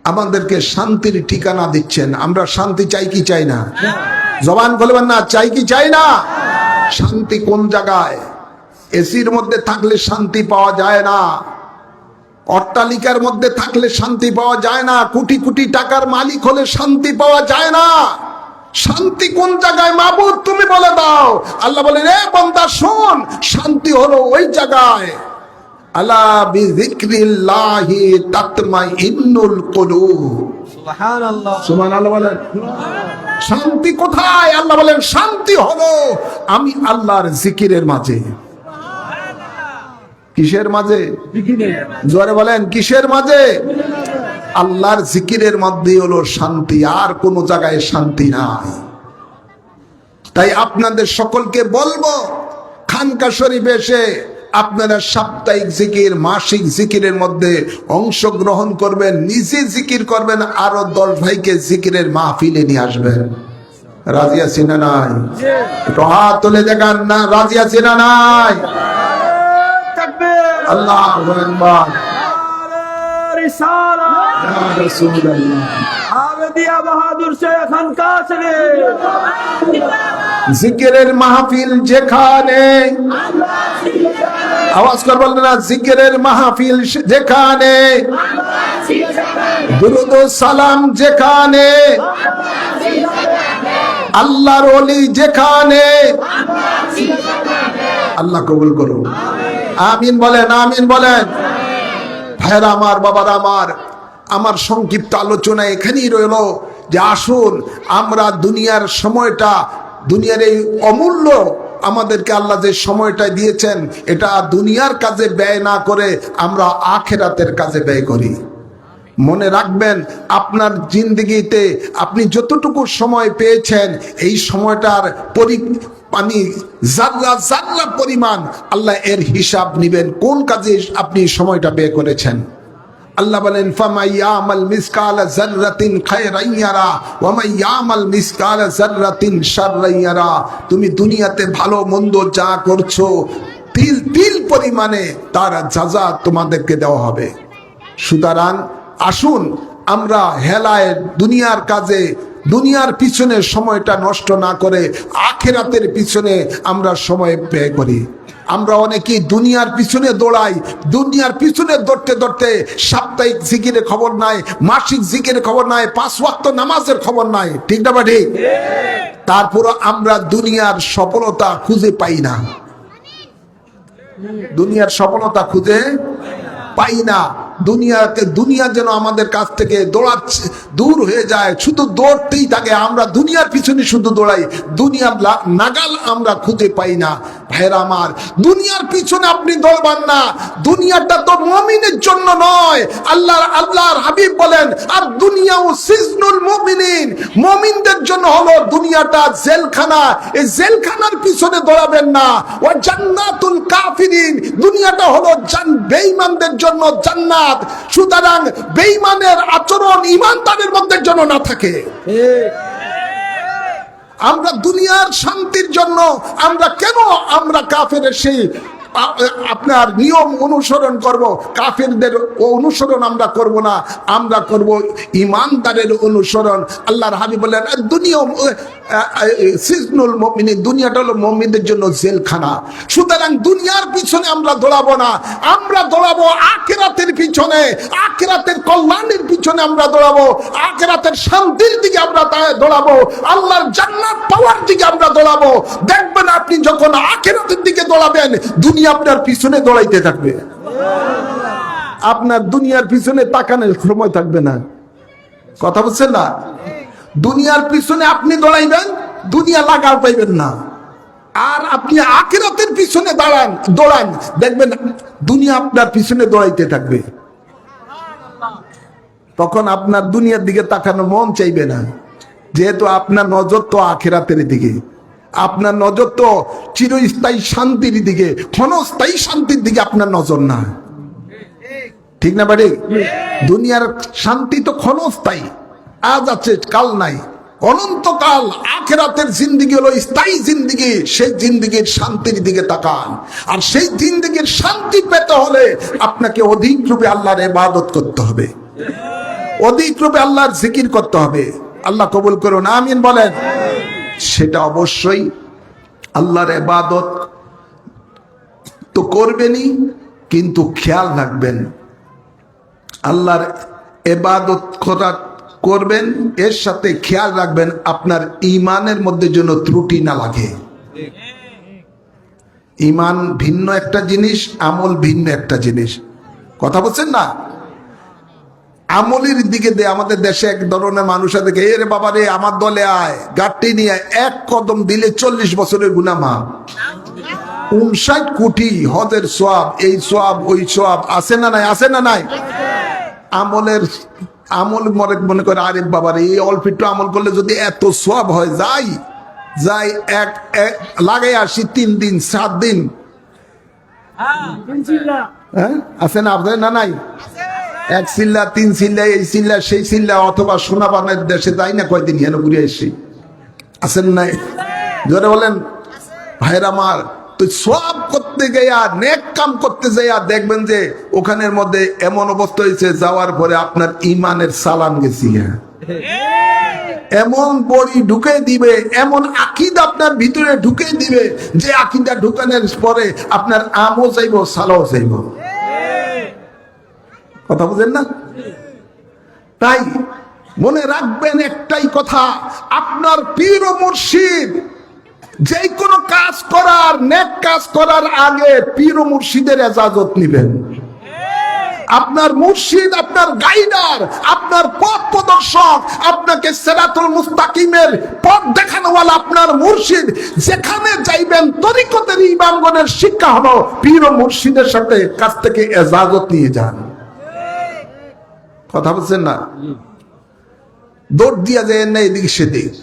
A: আমাদেরকে শান্তির ঠিকানা দিচ্ছেন। আমরা শান্তি চাই কি চাই না? জবান বলবেন না, চাই কি চাই না? শান্তি কোন জায়গায়? এসির মধ্যে থাকলে শান্তি পাওয়া যায় না, অট্টালিকার মধ্যে থাকলে শান্তি পাওয়া যায় না, কোটি কোটি টাকার মালিক হলে শান্তি পাওয়া যায় না। শান্তি কোন জায়গায় মাবুদ তুমি বলে দাও। আল্লাহ বলেন, এ বান্দা শোন, শান্তি হলো ওই জায়গায়, আলা বিযিকরিল্লাহি তাতমাইন্নুল কুলুব। সুবহানাল্লাহ, সুবহানাল্লাহ বলেন। শান্তি কোথায়? আল্লাহ বলেন, শান্তি হলো আমি আল্লাহর জিকিরের মাঝে। কিসের মাঝে? জোরে বলেন, কিসের মাঝে? আল্লাহর জিকিরের মধ্যে হলো শান্তি, আর কোন জায়গায় শান্তি নাই। তাই আপনাদের সকলকে বলবো, খানকা শরীফে এসে আপনারা সাপ্তাহিক জিকির, মাসিক জিকিরের মধ্যে অংশগ্রহণ করবেন, নিজে জিকির করবেন, আরো 10 ভাইকে জিকিরের মাহফিলে নিয়ে আসবেন। রাজি আছি না নাই? একটু হাত তুলে দেখান না, রাজি আছি না নাই? আল্লাহু আকবার। ইয়া রাসূলুল্লাহ, আহমদিয়া বাহাদুর শেখ খানকা শরীফ। জিকিরের মাহফিল যেখানে, আওয়াজ করে বলবেন না, জিকিরের মাহফিল যেখানে, দুরুদ ও সালাম যেখানে, আল্লাহর ওলি যেখানে। আল্লাহ কবুল করুন। আমিন বলেন, আমিন বলেন। ভাইরা আমার, বাবারা আমার সংক্ষিপ্ত আলোচনা এখানেই রইল যে আসুন আমরা দুনিয়ার সময়টা, দুনিয়ার এই অমূল্য আমাদেরকে আল্লাহ যে সময়টা দিয়েছেন, এটা দুনিয়ার কাজে ব্যয় না করে আমরা আখিরাতের কাজে ব্যয় করি। মনে রাখবেন, আপনার জিন্দেগিতে আপনি যতটুকু সময় পেয়েছেন, এই সময়টার জাররা জাররা পরিমাণ আল্লাহ এর হিসাব নিবেন, কোন কাজে আপনি সময়টা ব্যয় করেছেন। আল্লাহ বলেন, ফামাইয়ামাল মিসকালা যাররাতিন খায়রান ইয়ারা ওয়া মাইয়ামাল মিসকালা যাররাতিন শাররান ইয়ারা। তুমি দুনিয়াতে ভালো মন্দ যা করছো, তিল তিল পরিমাণে তার যাজা তোমাদেরকে দেওয়া হবে। সুতরাং আসুন আমরা হেলায় দুনিয়ার কাজে, দুনিয়ার পিছনে সময়টা নষ্ট না করে আখিরাতের পিছনে আমরা সময় ব্যয় করি। আমরা অনেকেই দুনিয়ার পিছনে দৌড়াই, দুনিয়ার পিছনে দৌড়তে দৌড়তে সাপ্তাহিক জিকিরের খবর নাই, মাসিক জিকিরের খবর নাই, 5 ওয়াক্ত নামাজের খবর নাই। ঠিক না বা ঠিক? তারপর আমরা দুনিয়ার সফলতা খুঁজে পাই না, দুনিয়ার সফলতা খুঁজে পাই না। দুনিয়া যেন আমাদের কাছ থেকে দৌড়াচ্ছে, দূর হয়ে যায়, শুধু দৌড়তেই থাকে। আমরা দুনিয়ার পিছনে শুধু দৌড়াই, দুনিয়ার নাগাল আমরা খুঁজে পাই না। ভাইরা আমার, দুনিয়ার পিছনে আপনি দৌড়বান না, দুনিয়াটা তো মুমিনের জন্য নয়। আল্লাহর হাবিব বলেন, আর দুনিয়াও সিজনুল মুমিনিন, মুমিনদের জন্য হলো দুনিয়াটা জেলখানা। এই জেলখানার পিছনে দৌড়াবেন না। ওয়া জান্নাতুল কাফিরিন, দুনিয়াটা হলো বেঈমানদের জন্য জান্নাত। সুতরাং বেঈমানের আচরণ ইমানদারের মধ্যে যেন না থাকে। আমরা দুনিয়ার শান্তির জন্য আমরা কেন কাফেরের সেই আপনার নিয়ম অনুসরণ করব? কাফেরদের অনুসরণ আমরা করব না, আমরা করব ইমানদারের অনুসরণ। আল্লাহর হাবিব বলেন, দুনিয়া সিজনুল মুমিনিন, দুনিয়াটা হলো মুমিনদের জন্য জেলখানা। সুতরাং দুনিয়ার পিছনে পিছনে আমরা দৌড়াবো না, আমরা দৌড়াবো আখিরাতের পিছনে, আখিরাতের কল্যাণের পিছনে আমরা দৌড়াবো, আখিরাতের শান্তির দিকে আমরা দৌড়াবো, আল্লাহর জান্নাত পাওয়ার দিকে আমরা দৌড়াবো। দেখবেন আপনি যখন আখিরাতের দিকে দৌড়াবেন, দুনিয়া আপনার পিছনে দৌড়াইতে থাকবে, আপনার দুনিয়ার পিছনে তাকানোর সময় থাকবে না। কথা বলছেন না? দুনিয়ার পিছনে আপনি দৌড়াইবেন, দুনিয়া লাগার পাইবেন না। আর আপনি আখিরাতের পিছনে দৌড়ান, দেখবেন দুনিয়া আপনার পিছনে দৌড়াইতে থাকবে। তখন আপনার দুনিয়ার দিকে তাকানো মন চাইবে না, যেহেতু আপনার নজর তো আখিরাতের দিকে, আপনার নজর তো চিরস্থায়ী শান্তির দিকে, ক্ষণস্থায়ী শান্তির দিকে আপনার নজর না। ঠিক না বাড়ি? দুনিয়ার শান্তি তো ক্ষণস্থায়ী, আজ আছে কাল নাই, অনন্তকাল। আখিরাতের জিন্দেগি হলো স্থায়ী জিন্দেগি, সেই জিন্দেগির শান্তির দিকে তাকান। আর সেই জিন্দেগির শান্তি পেতে হলে আপনাকে অধিক রূপে আল্লাহর ইবাদত করতে হবে, অধিক রূপে আল্লাহর জিকির করতে হবে। আল্লাহ কবুল করুন, আমিন বলেন। সেটা অবশ্যই আল্লাহর ইবাদত তো করবেনই, কিন্তু খেয়াল রাখবেন আল্লাহর ইবাদত করবেন, এর সাথে খেয়াল রাখবেন আপনার ঈমানের মধ্যে যেন ত্রুটি না লাগে। ঈমান ভিন্ন একটা জিনিস, আমল ভিন্ন একটা জিনিস। কথা বলছেন না? আমলের দিকে আমাদের দেশে এক ধরনের মানুষ আছে, এর বাবা রে আমার দলে আয়, গাড়ি নিয়ে এক কদম দিলে 40 বছরের গুনাহ মাফ, 59 কোটি হজের সওয়াব, এই সওয়াব ওই সওয়াব, আছে না নাই? আছে না নাই? আমল মনে করে আরে বাবা রে, এই অল্প একটু আমল করলে যদি এত সওয়াব হয়, যাই এক লাগাই আসি 3 দিন 7 দিন। হ্যাঁ, আছে না? আপনাদের না নাই? 1 চিল্লা 3 চিল্লা, এই চিল্লা সেই চিল্লা, অথবা সোনাবানের দেশে যাই না কয়দিন হেন ঘুরে এসে, আছেন নাই? জোরে বলেন ভাইরা আমার। তো সওয়াব করতে গিয়া, নেক কাম করতে যাইয়া দেখবেন যে ওখানের মধ্যে এমন অবস্থা হয়েছে, যাওয়ার পরে আপনার ঈমানের সালাম গেছি, এমন বড়ি ঢুকে দিবে, এমন আকীদা আপনার ভিতরে ঢুকে দিবে, যে আকীদা ঢুকানোর পরে আপনার আমও যাইব, সালাও যাইব। কথা বুঝেন না? তাই মনে রাখবেন একটাই কথা, আপনার পীর ও মুর্শিদ যে কোনো কাজ করার, নেক কাজ করার আগে পীর ও মুর্শিদের ইজাজত নেবেন। আপনার মুর্শিদ, আপনার গাইডার, আপনার পথ প্রদর্শক, আপনাকে সিরাতুল মুস্তাকিমের পথ দেখানোওয়ালা আপনার মুর্শিদ, যেখানে যাইবেন তরিকতের ইমামগণের শিক্ষা হলো পীর ও মুর্শিদের সাথে কাছ থেকে ইজাজত নিয়ে যান। কথা বলছেন না? দৌড় দিয়া যায় না এদিক সেদিক।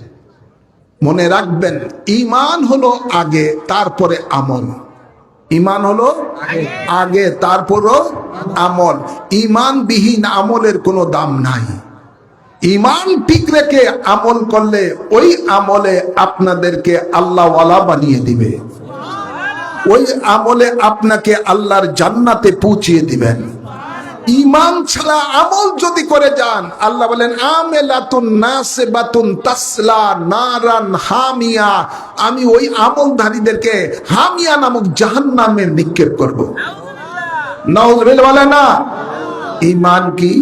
A: মনে রাখবেন, ঈমান হলো আগে, তারপরে আমল। ঈমান হলো আগে, তারপরও আমল। ঈমানবিহীন আমলের কোনো দাম নাই। ঈমান ঠিক রেখে আমল করলে ওই আমলে আপনাদেরকে আল্লাহওয়ালা বানিয়ে দিবে, ওই আমলে আপনাকে আল্লাহর জান্নাতে পৌঁছিয়ে দিবেন। ঈমান ছাড়া আমল যদি করে যান, আল্লাহ বলেন আমেলাতুন নাসিবাতুন তাসলা নারান হামিয়া, আমি ওই আমলধারীদেরকে হামিয়া নামক জাহান্নামে নিক্ষেপ করব। নাউযুবিল্লাহ বলে না। ঈমান কি?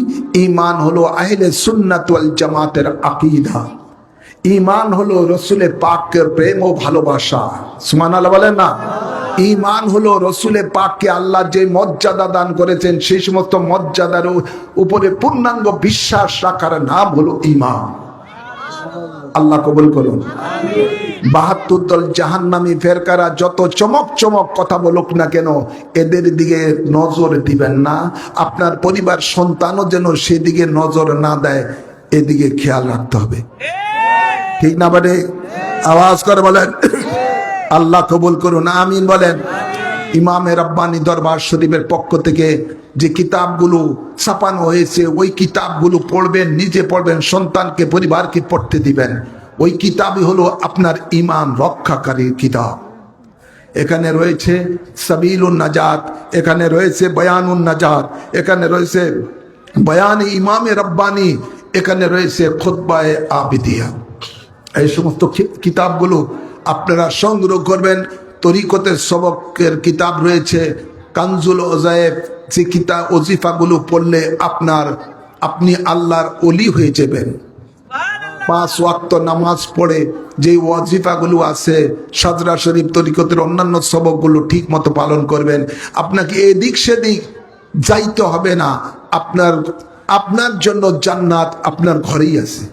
A: ঈমান হলো আহলে সুন্নাত ওয়াল জামাতের আকীদা। ঈমান হলো রাসূলের পাকের প্রেম ও ভালোবাসা। সুবহানাল্লাহ বলেন না। ঈমান হলো রাসূলে পাককে আল্লাহ যে মর্যাদা দান করেছেন, সেই সমস্ত মর্যাদার উপরে পূর্ণাঙ্গ বিশ্বাস রাখার নাম হলো ঈমান। আল্লাহ কবুল করুন। ৭২ দল জাহান্নামী ফেরকারা যত চমক চমক কথা বলুক না কেন, এদের দিকে নজর দিবেন না। আপনার পরিবার সন্তানও যেন সেদিকে নজর না দেয়, এদিকে খেয়াল রাখতে হবে। ঠিক না বাড়ে? আওয়াজ করে বলেন আল্লাহ কবুল করুন, আমিন বলেন। ইমামে রাব্বানি দরবার শরীফের পক্ষ থেকে যে কিতাবগুলো ছাপানো হয়েছে, ওই কিতাবগুলো পড়বেন, নিজে পড়বেন, সন্তানকে, পরিবারকে পড়তে দিবেন। ওই কিতাবই হলো আপনার ঈমান রক্ষাকারী কিতাব। এখানে রয়েছে সাবিলুন নাজাত, এখানে রয়েছে বয়ানুন নাজাত, এখানে রয়েছে বয়ান ইমামে রাব্বানি, এখানে রয়েছে খুতবায়ে আবিদিয়া। এই সমস্ত কিতাবগুলো আপনারা সংগ্রহ করবেন, তরিকতের সবকের কিতাব রয়েছে, কানজুল ওজায়েব, যে কিতাব ওজিফাগুলো পড়লে আপনি আল্লাহর ওলি হয়ে যাবেন। 5 ওয়াক্ত নামাজ পড়ে যে ওয়াজিফাগুলো আছে, সাজরা শরীফ, তরিকতের অন্যান্য সবকগুলো ঠিক মতো পালন করবেন, আপনাকে এদিক সেদিক যাইতে হবে না। আপনার জন্য জান্নাত আপনার ঘরেই আছে।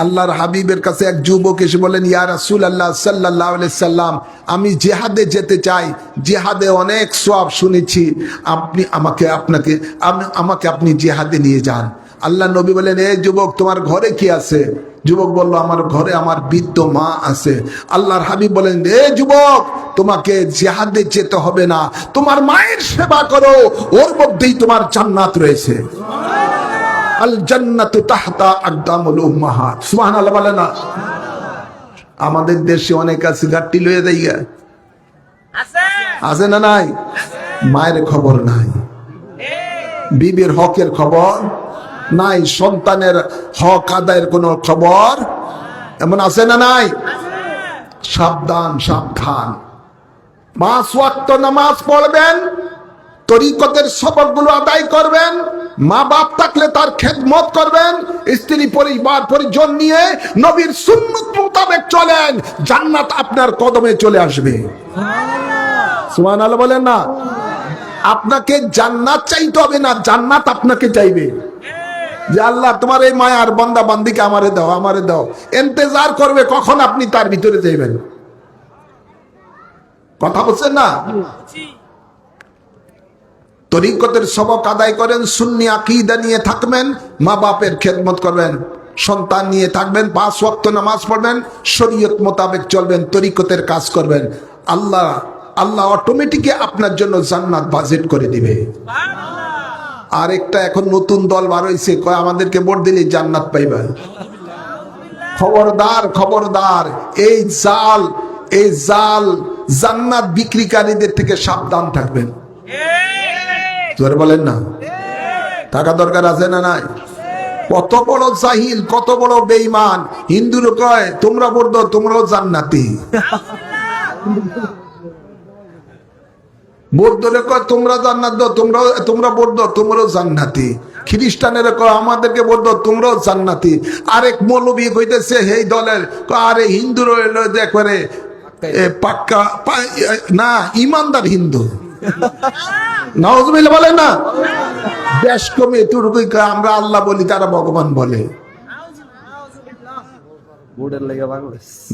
A: আল্লাহর হাবিবের কাছে এক যুবক এসে বলেন, ইয়া রাসূলুল্লাহ সাল্লাল্লাহু আলাইহি সাল্লাম, আমি জিহাদে যেতে চাই, জিহাদে অনেক সওয়াব শুনেছি, আমাকে আপনি জিহাদে নিয়ে যান। আল্লাহ নবী বলেন, এই যুবক, তোমার ঘরে কি আছে? যুবক বলল, আমার ঘরে আমার বৃদ্ধ মা আছে। আল্লাহর হাবিব বলেন, এ যুবক, তোমাকে জিহাদে যেতে হবে না, তোমার মায়ের সেবা করো, ওর মধ্যেই তোমার জান্নাত রয়েছে। আল জান্নাতু তাহতা আকদামুল উম্মাহাত। সুবহানাল্লাহ বলেন না? আমাদের দেশে অনেক আছে গাট্টি লয়ে দেয়, আছে না নাই? মায়ের খবর নাই, বিবির হকের খবর নাই, সন্তানের হক আদায়ের কোন খবর এমন আছে না নাই? সাবধান, সাবধান। 5 ওয়াক্ত নামাজ পড়বেন, তরিকতের সবকগুলো আদায় করবেন, মা বাপ থাকলে তার খেদমত করবেন, স্ত্রী পরিবার পরিজন নিয়ে নবীর সুন্নত মোতাবেক চলেন, জান্নাত আপনার কদমে চলে আসবে। সুবহানাল্লাহ বলেন না? আপনাকে জান্নাত চাইতে হবে না, জান্নাত আপনাকে চাইবে। যে আল্লাহ, তোমার এই মায়ার বান্দা বান্দিকে আমারে দাও, আমারে দাও, ইন্তজার করবে কখন আপনি তার ভিতরে যাইবেন। কথা বলছেন না? তরিকতের সবক আদায় করেন, সুন্নি আকীদা নিয়ে থাকবেন, মা বাপের খেদমত করবেন, সন্তান নিয়ে থাকবেন, 5 ওয়াক্ত নামাজ পড়বেন, শরীয়ত মোতাবেক চলবেন, তরিকতের কাজ করবেন, আল্লাহ অটোমেটিকলি আপনার জন্য জান্নাত বাজেট করে দিবে। আর একটা এখন নতুন দল বার হয়েছে, কয় আমাদেরকে ভোট দিলে জান্নাত পাইবেন। খবরদার, খবরদার, এই জাল জান্নাত বিক্রিকারীদের থেকে সাবধান থাকবেন। জোরে বলেন না? টাকা দরকার আছে না নাই? কত বড় জাহিল, কত বড় বেঈমান। হিন্দুর কয় তোমরা ভোট দাও, তোমরাও জান্নাতি। বৌদ্ধরা কয় তোমরা জান্নাত দাও, তোমরা ভোট দাও, তোমরাও জান্নাতি। খ্রিস্টানেরা কয় আমাদেরকে ভোট দাও, তোমরাও জান্নাতি। আরেক মৌলবী কইতেছে এই দলের, আরে হিন্দুর দেখে পাক্কা না, ইমানদার হিন্দু। নাউজুবিল্লাহ বলে না? দেশ কমে এতটুকুই আমরা আল্লাহ বলি, তারা ভগবান বলে।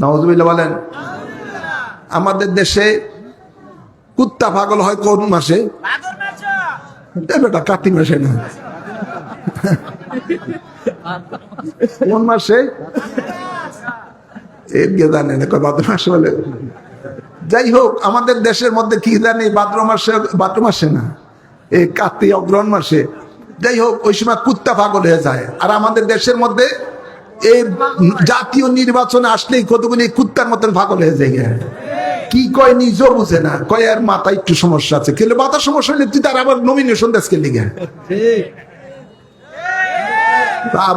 A: নাউজুবিল্লাহ বলেন? আমাদের দেশে কুত্তা পাগল হয় কোন মাসে? বেটা কার্তিক মাসে না, কোন মাসে? জানে না, ভাদ্র মাসে বলে। যাই হোক, আমাদের দেশের মধ্যে কি জানি ভাদ্র মাসে না, এই কার্তিক অগ্রহণ মাসে। যাই হোক, ওই সময় কুত্তা পাগল হয়ে যায়। আর আমাদের দেশের মধ্যে এই জাতীয় নির্বাচনে আসলেই কতগুলি কুত্তার মতন পাগল হয়ে যায়। কি কয় নিজেও বুঝে না, কয় আর মাথায় একটু সমস্যা আছে। খেলে মাথার সমস্যা হলে তুই তার আবার নমিনেশন দেশকে লিগে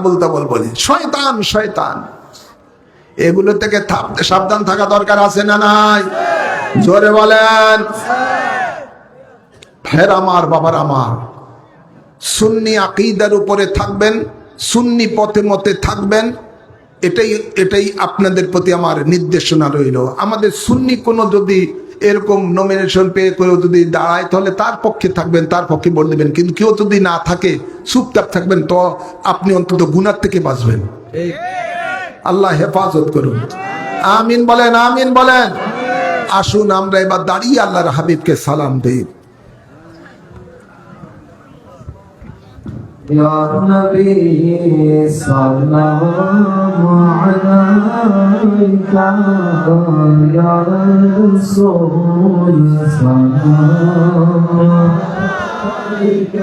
A: বলতে বলি। শয়তান, শয়তান। এগুলো থেকে সাবধান থাকা দরকার আছে না নাই? জোরে বলেন। ফের আমার বাবার আমার, সুন্নি আকীদার উপরে থাকবেন, সুন্নি পথে মতে থাকবেন। এটাই আপনাদের প্রতি আমার নির্দেশনা রইল। আমাদের সুন্নি কোনো যদি এরকম নমিনেশন পেয়ে করে যদি দাঁড়ায়, তাহলে তার পক্ষে থাকবেন, তার পক্ষে ভোট দেবেন। কিন্তু কেউ যদি না থাকে, চুপচাপ থাকবেন, তো আপনি অন্তত গুনাহ থেকে বাঁচবেন। আল্লাহ হেফাজত করুন। আমিন বলেন, আমিন বলেন। আসুন আমরা এবার দাঁড়িয়ে আল্লাহর হাবিবকে সালাম দেই।
B: يا نبي سلام عليك يا رسول سلام عليك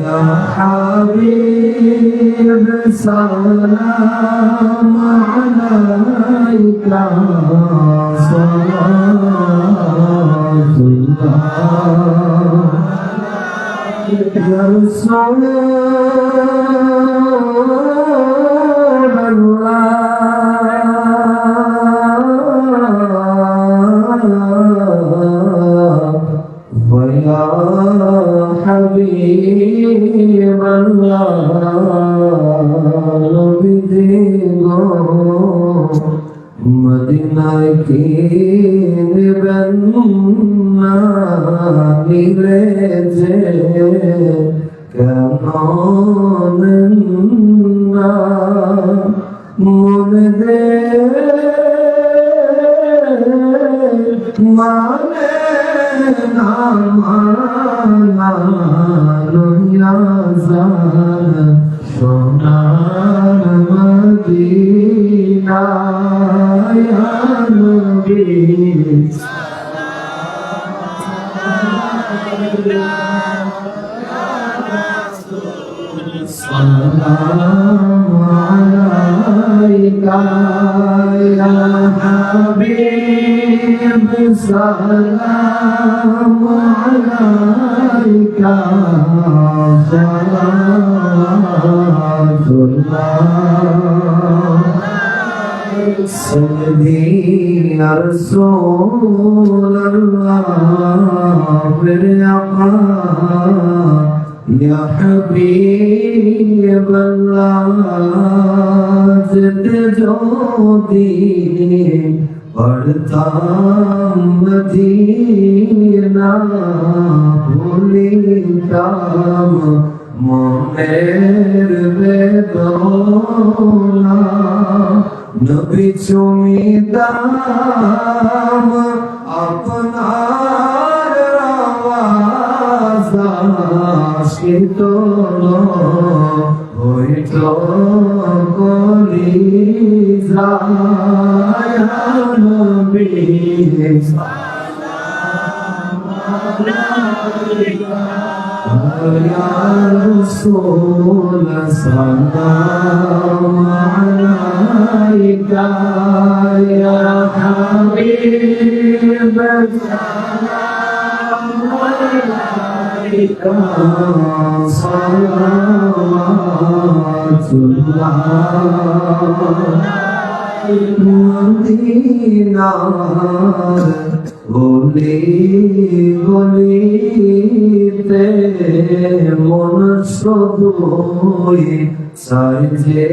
B: يا حبيب سلام عليك صلاة الله يا رسول الله নিলে যে কেমন না মনে দে মানে না মানা লইয়া যান সোনার মদিনা ইয়া নবী সালাম আলাইকা ইয়া হাবিব সালাম আলাইকা সালাতুল্লাহ سيدي يا رسول الله بريقا يا حبيب الله زد جودي पढ़ताम मदीना भूलिताम मोमेर बेदौला नबी चुमिताम अपनार आवाज़ आशितो होइतो कलिजा या नबी या रसूल सलाम अलैका या हबीब सलाम अलैका सलावतुल्लाह मदीना গলি গলিতে মন শুধুই চাইছে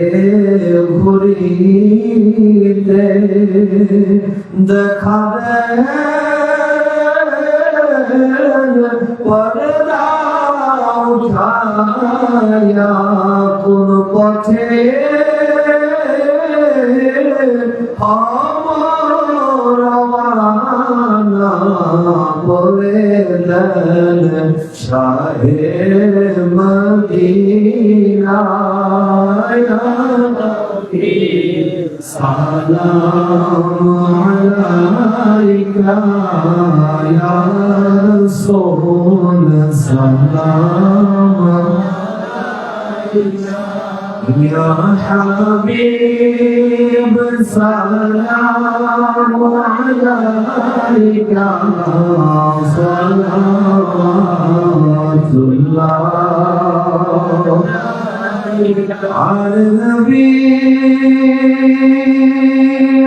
B: ঘুরিতে দেখাবে পর্দা উঠায়া কোন পথে বলে দেন শাহে মদিনা সালাম আলাইকা ইয়া রাসূল সালাম يا حبيب سلام عليك صلوات الله على النبي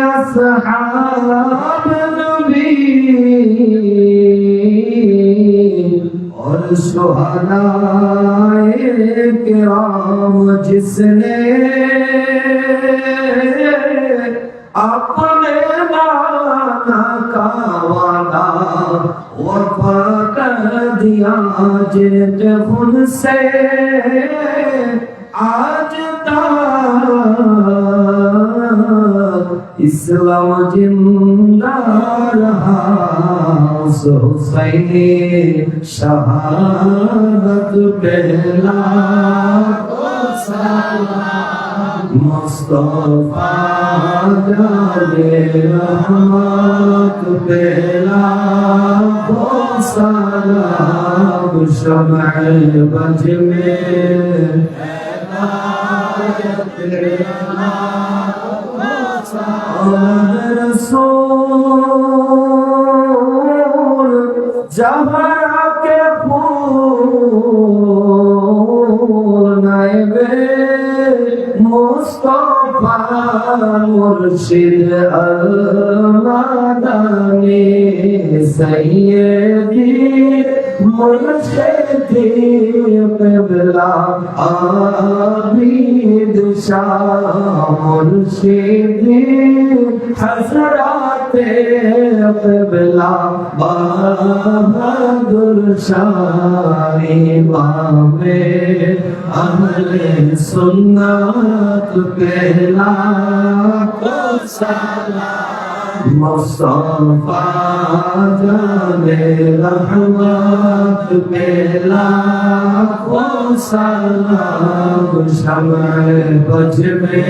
B: أصحاب النبي और सुहानाए किराम जिसने अपने नाना का वादा वफा कर दिया जिनके खुद से आज तक इस्लाम जिंदा रहा उस हुसैनी शहादत पहला मुस्तफा जाने रहमत पहला सलाम शमअ बज में रसूल जहरा के फूल नाइबे मुस्तफा मुर्शिद अल-मदानी सैयदी মুর্শিদি কিবলা আবিদ শাহ মুর্শিদি হযরতে কিবলা বাহাদুর শাহ ইমামে আহলে সুন্নাত পেলা মুস্তাফা জানে রহমত পেলা ও সালাম শামে বজবে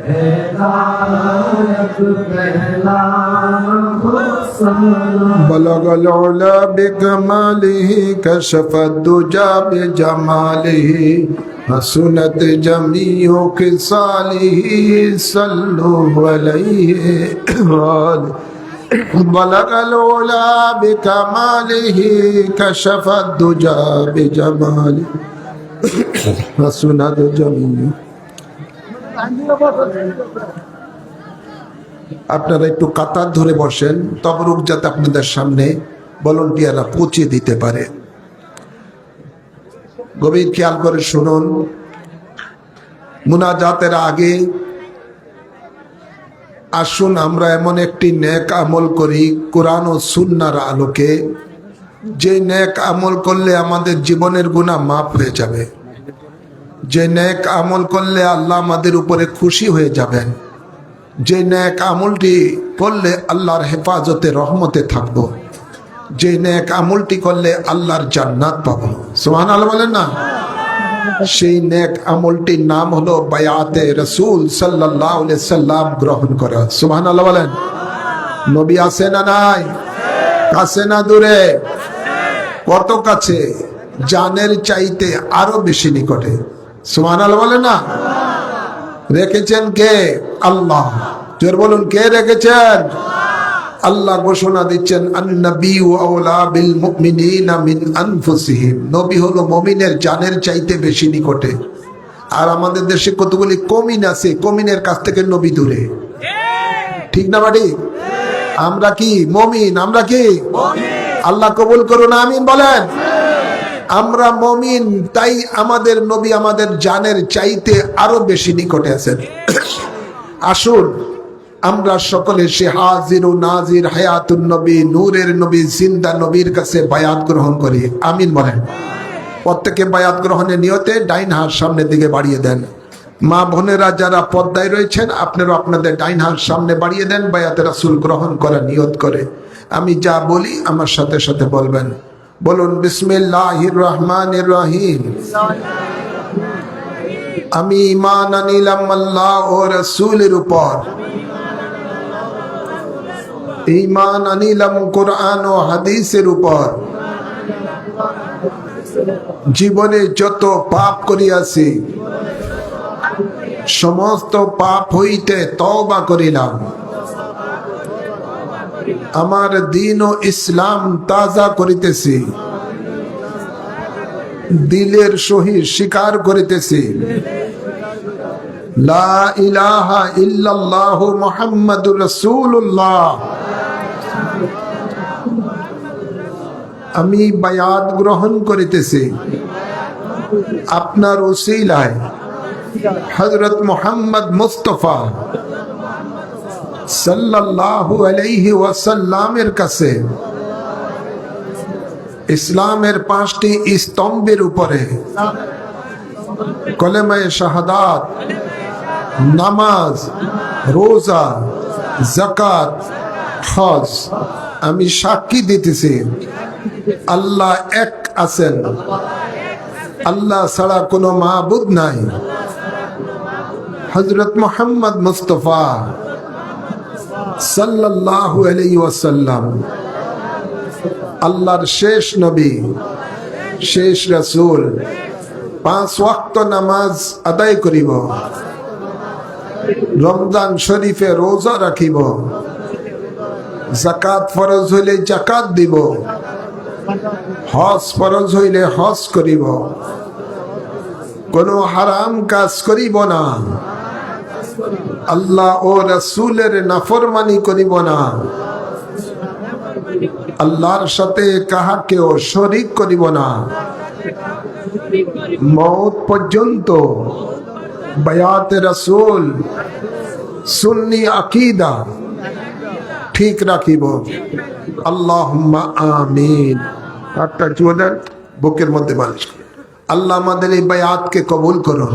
B: হেদায়ত পেলা ও সালাম
A: بلغ العلا بكماله كشف الدجى بجماله حسنت جميع خصاله صلوا عليه بلغ العلا بكماله كشف الدجى بجماله حسنت جميع আপনারা একটু কাতার ধরে বসেন, তবরুক যাতে আপনাদের সামনে ভলান্টিয়াররা পৌঁছে দিতে পারে। গভীর খেয়াল করে শুনুন। মুনাজাতের আগে আসুন আমরা এমন একটি নেক আমল করি কোরআন ও সুন্নাহর আলোকে, যে নেক আমল করলে আমাদের জীবনের গুনাহ মাফ হয়ে যাবে, যে নেক আমল করলে আল্লাহ আমাদের উপরে খুশি হয়ে যাবেন, যে নেক আমলটি করলে আল্লাহর হেফাজতে রহমতে থাকবো, যে নেক আমলটি করলে আল্লাহর জান্নাত পাবো। সুবহানাল্লাহ বলেন না? সেই নেক আমলটির নাম হলো বায়াতে রাসূল সাল্লাল্লাহু আলাইহি সাল্লাম গ্রহণ করা। সুবহানাল্লাহ বলেন। নবী আছে না নাই? কাছে না দূরে? কত কাছে? জানের চাইতে আরো বেশি নিকটে। সুবহানাল্লাহ বলেন না? রেখেছেন কে? আল্লাহ। জোর বলুন, কে রেখেছেন? আল্লাহ ঘোষণা দিচ্ছেন, আন-নাবিয়্যু আওলা বিল মুমিনিনা মিন আনফুসিহিম। নবী হলো মুমিনের জানের চাইতে বেশি নিকটে। আর আমাদের দেশে কতগুলি কমিন আছে, কমিনের কাছ থেকে নবী দূরে। ঠিক না বাড়ি? আমরা কি মুমিন? আমরা কি আল্লাহ কবুল করুন, আমিন বলেন। আমরা মুমিন, তাই আমাদের নবী আমাদের জানের চাইতে আরো বেশি নিকটে আছেন। আসুন আমরা সকলে সে হাজির ও নাজির হায়াতুন নবী, নূরের নবী, জিন্দা নবীর কাছে বায়াত গ্রহণ করি, আমিন বলেন। প্রত্যেকে বায়াত গ্রহণের নিয়তে ডাইন হাত সামনের দিকে বাড়িয়ে দেন। মা বোনেরা যারা পর্দায় রয়েছেন, আপনারা আপনাদের ডাইন হাত সামনে বাড়িয়ে দেন, বায়াতে রাসূল গ্রহণ করার নিয়ত করে। আমি যা বলি আমার সাথে সাথে বলবেন। বলুন, বিসমিল্লাহির রহমানির রহিম। আমি ঈমান আনিলাম আল্লাহ ও রাসূলের উপর, ঈমান আনিলাম কোরআন ও হাদিসের উপর। জীবনে যত পাপ করিয়াছি সমস্ত পাপ হইতে তওবা করিলাম। আমার দ্বীন ও ইসলাম তাজা করিতেছি, দিলের সহিত স্বীকার করিতেছি, লা ইলাহা ইল্লাল্লাহু মুহাম্মাদুর রাসূলুল্লাহ। আমি বায়াত গ্রহণ করিতেছি আপনার ওসিলায় হযরত মুহাম্মদ মুস্তাফা সাল্লাল্লাহু আলাইহি ওয়াসাল্লামের কাছে, ইসলামের 5টি স্তম্ভের উপরে কলেমায়ে শাহাদাত, নামাজ, রোজা, যাকাত, হজ আমি সাক্ষী দিতেছি আল্লাহ এক আছেন, আল্লাহ ছাড়া কোনো মাবুদ নাই। হযরত মুহাম্মদ মুস্তাফা সাল্লাল্লাহু আলাইহি ওয়াসাল্লাম আল্লাহর শেষ নবী, শেষ রাসূল। 5 ওয়াক্ত নামাজ আদায় করিব, রমজান শরীফে রোজা রাখিব, যাকাত ফরজ হইলে যাকাত দিব, হজ ফরজ হইলে হজ করিব, কোনো হারাম কাজ করিব না, আল্লাহ ও রাসূলের নাফরমানি করিব না। আল্লাহর সাথে কাহাকেও শরীক করিব না, মওত পর্যন্ত বায়াতে রাসূল সুন্নি আকীদা ঠিক রাখিব। আল্লাহুম্মা আমিন। হাতটা জোরে দেন, বুকের মধ্যে মালিশ করুন। আল্লাহ আমাদের এই বায়াতকে কবুল করুন।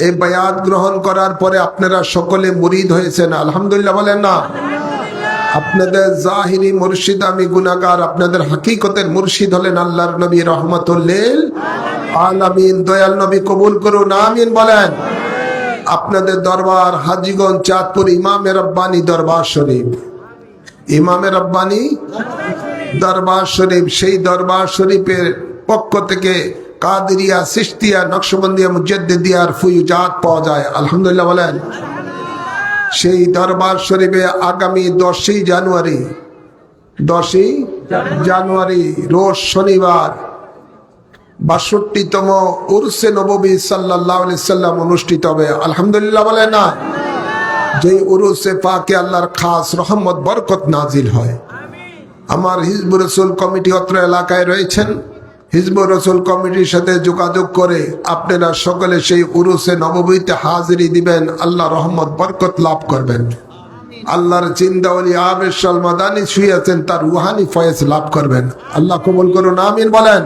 A: এই বায়াত গ্রহণ করার পরে আপনারা সকলে মুরিদ হয়েছেন, আলহামদুলিল্লাহ বলেন না? আপনাদের জাহিরি মুর্শিদ আমি গুনাহগার, আপনাদের হাকিকতের মুর্শিদ হলেন আল্লাহর নবী রহমাতুল লিল আলামিন। দয়াল নবী কবুল করুন, আমিন বলেন। আপনাদের দরবার হাজীগঞ্জ চাঁদপুর ইমামে রব্বানী দরবার শরীফ, ইমামে রব্বানী দরবার শরীফ, সেই দরবার শরীফের পক্ষ থেকে কাদেরিয়া, চিশতিয়া, নকশবন্দিয়া, মুজাদ্দিদিয়ার ফুয়ুজাত পাওয়া যায়, আলহামদুলিল্লাহ বলেন। সেই দরবার শরীফে আগামী 10ই জানুয়ারি রোজ শনিবার 62তম উরসে নববী সাল্লাল্লাহু আলাইহি সাল্লাম অনুষ্ঠিত হবে, আলহামদুলিল্লাহ বলেন না? যে উরুসে পাকে আল্লাহর খাস রহমত বরকত নাজিল হয়। আমার হিজবুর রাসূল কমিটি অত্র এলাকায় রয়েছেন, হিজবুর রাসূল কমিটির সাথে যোগাযোগ করে আপনারা সকলে সেই উরুসে নববীতে হাজিরি দিবেন, আল্লাহ রহমত বরকত লাভ করবেন। আল্লাহর জিন্দা ওলি আবেদ শাল মাদানী শুয়ে আছেন, তার রুহানি ফয়েজ লাভ করবেন, আল্লাহ কবুল করুন, আমিন বলেন।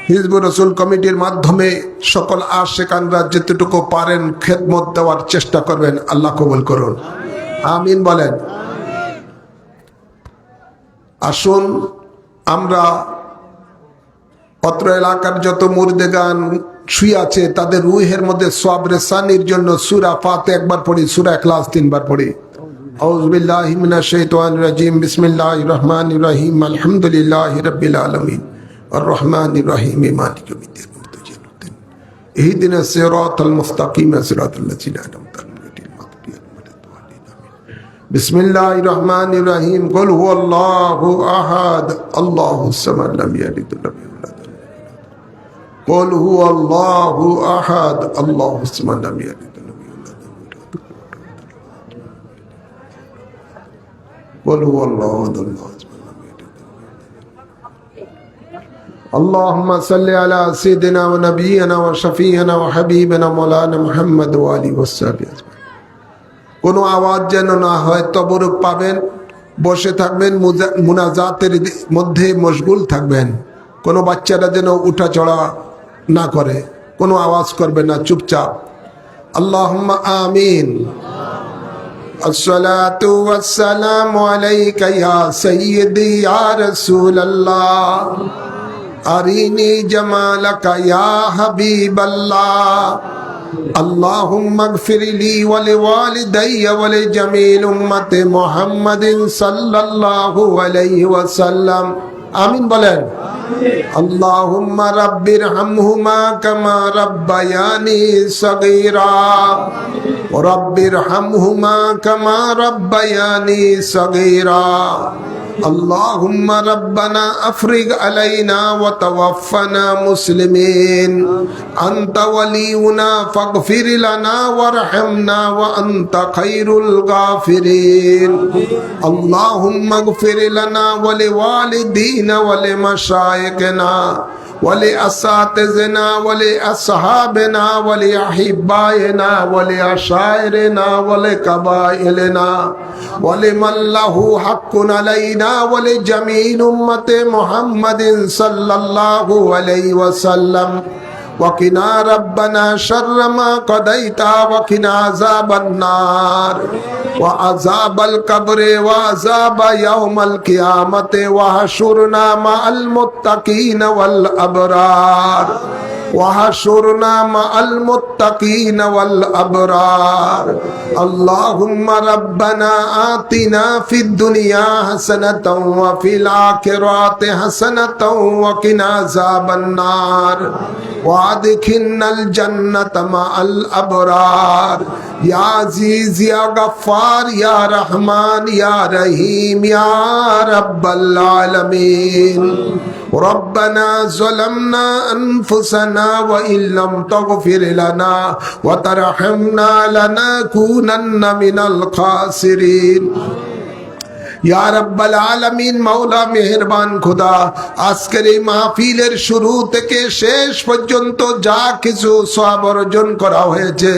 A: হিজবুর রাসূল কমিটির মাধ্যমে সকল আশিকানরা যতটুকু পারেন খেদমত দেওয়ার চেষ্টা করবেন, আল্লাহ কবুল করুন, আমিন বলেন। আসুন আমরা অত্র এলাকার যত মুর্দেগান শুয়ে আছে তাদের রুহের মধ্যে সওয়াবে সানির জন্য সূরা ফাতিহা একবার পড়ি, সূরা ইখলাস 3 বার পড়ি। আউযু বিল্লাহি মিনাশ শাইতানির রাজিম, বিসমিল্লাহির রহমানির রহিম, আলহামদুলিল্লাহি রাব্বিল আলামিন, আর রহমানির রহিম, মালিকি ইয়াউমিদ্দিন, ইহদিনাস সিরাতাল মুস্তাকিম, সিরাতাল লাযিনা আন'আমতা আলাইহিম, বিসমিল্লাহির রহমানির রহিম, কুল হুয়াল্লাহু আহাদ, আল্লাহুস সামাদ, লাম ইয়ালিদ ওয়া লাম ইউলাদ, কুল হুয়াল্লাহু আহাদ, আল্লাহুস সামাদ, লাম ইয়ালিদ ওয়া লাম ইউলাদ, কুল হুয়াল্লাহু আহাদ, আল্লাহুস সামাদ। اللهم صل على سيدنا ونبينا وشفيعنا وحبيبنا مولانا محمد وآله وصحبه أجمعين। কোনো আওয়াজ যেন না হয়, তবরুক পাবেন, বসে থাকবেন, মুনাজাতের মধ্যে মশগুল থাকবেন। কোনো বাচ্চারা যেন উঠা চড়া না করে, কোনো আওয়াজ করবে না, চুপচাপ। আল্লাহুম্মা আমিন। আসসালাতু ওয়াসসালামু আলাইকা ইয়া সাইয়্যিদি ইয়া রাসূলুল্লাহ, আরিনি জামালাকা ইয়া হাবিবাল্লাহ, আল্লাহুম্মা গফিরলি ওয়া লিওয়ালিদাইয়া ওয়া লিজামিল উম্মতি মুহাম্মাদিন সাল্লাল্লাহু আলাইহি ওয়াসাল্লাম, আমিন বলেন। আল্লাহুম্মা রাব্বিরহামহুমা কামা রাব্বায়ানি সগীরা, রাব্বিরহামহুমা কামা রাব্বায়ানি সগীরা। اللهم ربنا أفرغ علينا وتوفنا مسلمين، أنت ولينا فاغفر لنا وارحمنا وأنت خير الغافرين. اللهم اغفر لنا ولوالدينا ولمشايخنا ولأساتذتنا ولأصحابنا ولأحبائنا ولأشاعرنا ولقبائلنا ولمن له حق علينا ولجميع أمة محمد صلى الله عليه وسلم. وقنا ربنا شر ما قضيت وقنا عذاب النار وعذاب القبر وعذاب يوم القيامة وحشرنا مع المتقين والأبرار وحشرنا مع المتقين والأبرار. اللهم ربنا آتنا في الدنيا حسنة وفي الآخرة حسنة وقنا عذاب النار وادخلنا الجنة مع الأبرار. يا عزيز يا غفار يا رحمن يا رحيم يا رب العالمين. ربنا ظلمنا أنفسنا وإن لم تغفر لنا وترحمنا لنكونن من الخاسرين. ইয়া রাব্বাল আলামিন, মাওলা মেহেরবান খোদা, আজকের এই মাহফিলের শুরু থেকে শেষ পর্যন্ত যা কিছু সওয়াব অর্জন করা হয়েছে,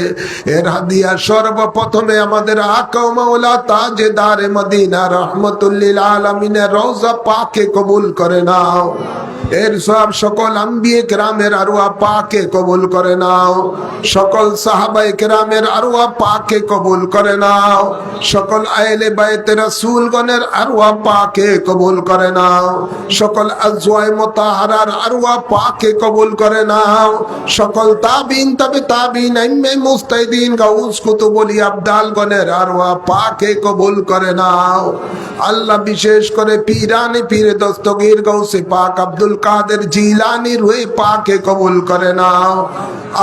A: এর হাদিয়া সর্বপ্রথমে আমাদের আকা ও মাওলা তাজদারে মদিনা রহমাতুল লিল আলামিনের রওজা পাকে কবুল করে নাও। এর সব সকল আম্বিয়ে কেরামের আরওয়াহ পাকে কবুল করে নাও। সকল সাহাবায়ে কেরামের আরওয়াহ পাকে কবুল করে নাও। সকল আহলে বাইতে রাসূলগণের আরওয়াহ পাকে কবুল করে নাও। সকল আজওয়ায়ে মুতাহহারার আরওয়াহ পাকে কবুল করে নাও। সকল তাবিন, তাবে তাবিন, আইম্মে মুস্তাহিদিন, গাউস, কুতুব, ওলি, আবদালগণের আরওয়াহ পাকে কবুল করে নাও। আল্লাহ, বিশেষ করে পীরানে পীর দস্তগীর গৌসে পাক আব্দুল কাদের জিলানী রুহে পাকে কবুল করে নাও।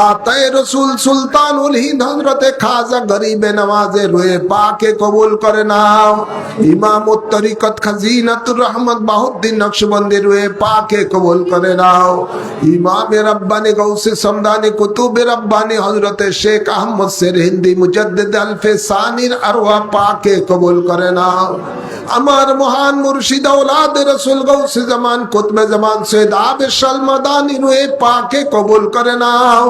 A: আতায়ে রসুল সুলতানুল হিন্দ হযরতে খাজা গরিবে নওয়াজে রুহে পাকে কবুল করে নাও। ইমামুত তরিকত খাজিনাতুর রহমত বাহুদ্দিন নকশবন্দি রুহে পাকে কবুল করে নাও। ইমামে রব্বানি গৌসে সমদানি কুতুবে রব্বানি হযরতে শেখ আহমদ সের হিন্দি মুজাদ্দিদ আলফে সানির আরওয়াহ পাকে কবুল করে নাও। আমার মহান মুর্শিদ औलाद रसूल गौसे जमान कुतुबे जमान सैयद आबिशाल मदानी রুহে পাকে কবুল করে নাও।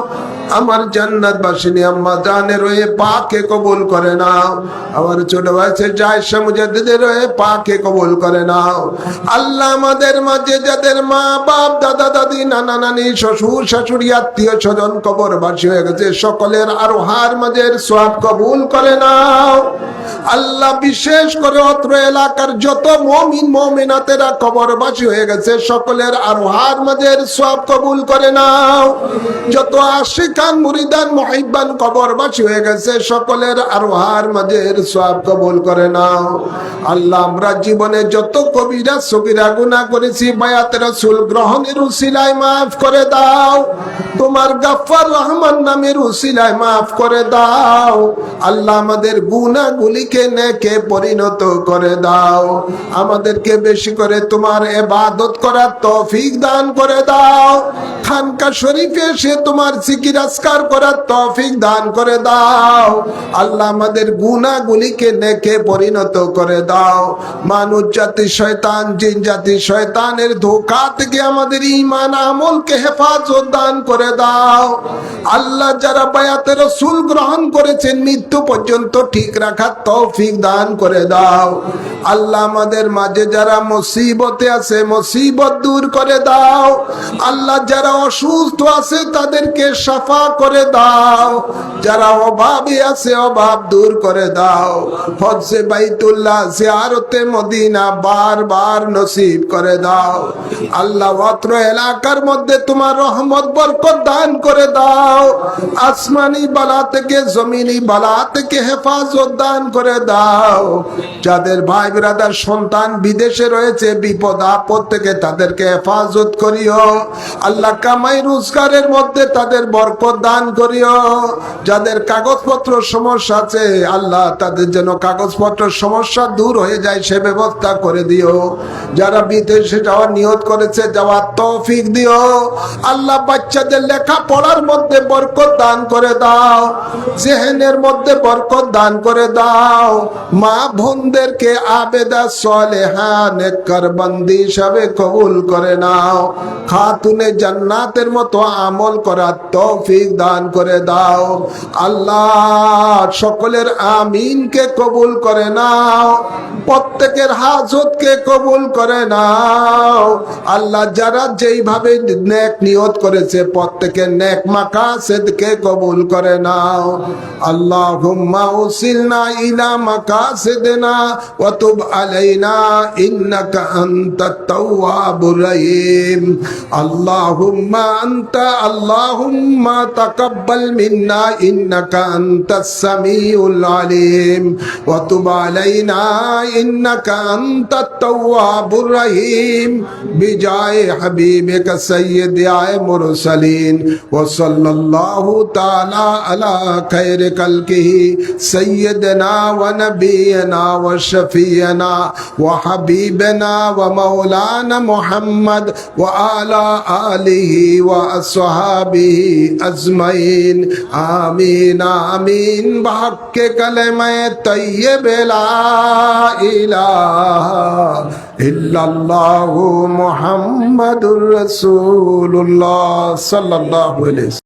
A: আমার জান্নাত বাসিনী আম্মা জানের রুহে পাকে কবুল করে নাও। আমার ছোট ভাই জায়েশা মুজাদ্দিদের রুহে পাকে কবুল করে নাও। আল্লাহ, আমাদের মাঝে যাদের মা বাপ, দাদা দাদি, নানা নানি, শ্বশুর শাশুড়ি, আত্মীয় স্বজন কবরবাসী হয়ে গেছে, সকলের আরওয়াহের মাঝে সওয়াব কবুল করে নাও। আল্লাহ, বিশেষ করে অত্র এলাকার যত মুমিন মুমিনাতেরা কবরবাসী হয়ে গেছে, সকলের আরওয়াহের মাঝে সওয়াব কবুল করে নাও। যত আশিকান মুরিদান মুহিব্বান কবরবাসী হয়ে গেছে, সকলের আরওয়াহের মাঝে সওয়াব কবুল করে নাও। আল্লাহ, আমরা জীবনে যত কবিরা সগীরা গুনাহ করেছি, বায়াত রাসূল গ্রহণের উসিলায় মাফ করে দাও। তোমার গফফার রহমান নামের উসিলায় মাফ করে দাও। আল্লাহ, আমাদের গুনাহগুলিকে নেকে পরিণত করে দাও। আমাদেরকে বেশি করে তোমার ইবাদত করার তৌফিক দান করে দাও। খানকা শরীফে এসে তোমার জিকির আজকার করার তৌফিক দান করে দাও। আল্লাহ, আমাদের গুনাহগুলিকে নেকে পরিণত করে দাও। মানুষ জাতি শয়তান, জিন জাতি শয়তানের ধোঁকা থেকে আমাদের ঈমান আমলকে হেফাজত দান করে দাও। আল্লাহ, যারা বায়াতে রাসূল গ্রহণ করেছেন, মৃত্যু পর্যন্ত ঠিক রাখার তৌফিক দান করে দাও। আল্লাহ, আমাদের মাঝে যারা মুসিবতে আছে, মুসিবত দূর করে দাও। আল্লাহ, যারা অসুস্থ আছে তাদেরকে শাফা করে দাও। যারা অভাবে আছে অভাব দূর করে দাও। হজ্জে বাইতুল্লাহ, জিয়ারতে মদিনা বারবার নসিব করে দাও। আল্লাহ, অত্র এলাকার মধ্যে তোমার রহমত বরকত দান করে দাও। আসমানি বালা থেকে জমিনি বালা থেকে হেফাজত দান করে দাও। যাদের ভাই ব্রাদার সন্তান বিদেশে রয়েছে, বিপদ আপদ থেকে তাদেরকে হেফাজত করিও। আল্লাহ, কামাই রোজগারের মধ্যে তাদের বরকত দান করিও। যাদের কাগজপত্র সমস্যা আছে, আল্লাহ, তাদের যেন কাগজপত্র সমস্যা দূর হয়ে যায় সে ব্যবস্থা করে দিও। যারা বিদেশে যাওয়ার নিয়ত করেছে, যাওয়ার তৌফিক দিও। আল্লাহ, বাচ্চাদের লেখা পড়ার মধ্যে বরকত দান করে দাও। জেহেনের মধ্যে বরকত দান করে দাও। মা বোনদেরকে আবেদা সালেহা নেককার বান্দি হিসাবে কবুল করে নাও। খাতুনে জান্নাতের মতো আমল করার তৌফিক দান করে দাও। আল্লাহ, সকলের আমিনকে কবুল করে নাও। প্রত্যেকের হাজতকে কবুল করে নাও। আল্লাহ, যারা যেইভাবে নেক নিয়ত করেছে, প্রত্যেকের নেক মাকাসিদকে কবুল করে নাও। আল্লাহুম্মা উসিলনা ইলা মাকাসিদিনা ওয়া তুব আলাইনা ইন্নাকা আনতাত তাওয়াবুর রহিম। আল্লাহুম্মা তাকাব্বাল মিন্না ইন্নাকা আনতাস সামিউল আলিম ওয়া তুব আলাইনা ইন্নাকা আনতাত তাওয়াবুর রহিম বিজায়ে হাবিবিকা সাইয়্যিদিল মুরসালিন ওয়া সাল্লাল্লাহু তাআলা আলা খায়রি খালকিহি সাইয়্যিদিনা ওয়া নাবিয়িনা ওয়া শাফিয়িনা ওয়া হাবিবিনা ওয়া মাওলানা মুহাম্মদ محمد وعلى آله وأصحابه أجمعين آمين آمين بحق كلمة طيب لا إله إلا الله محمد رسول الله صلى الله عليه وسلم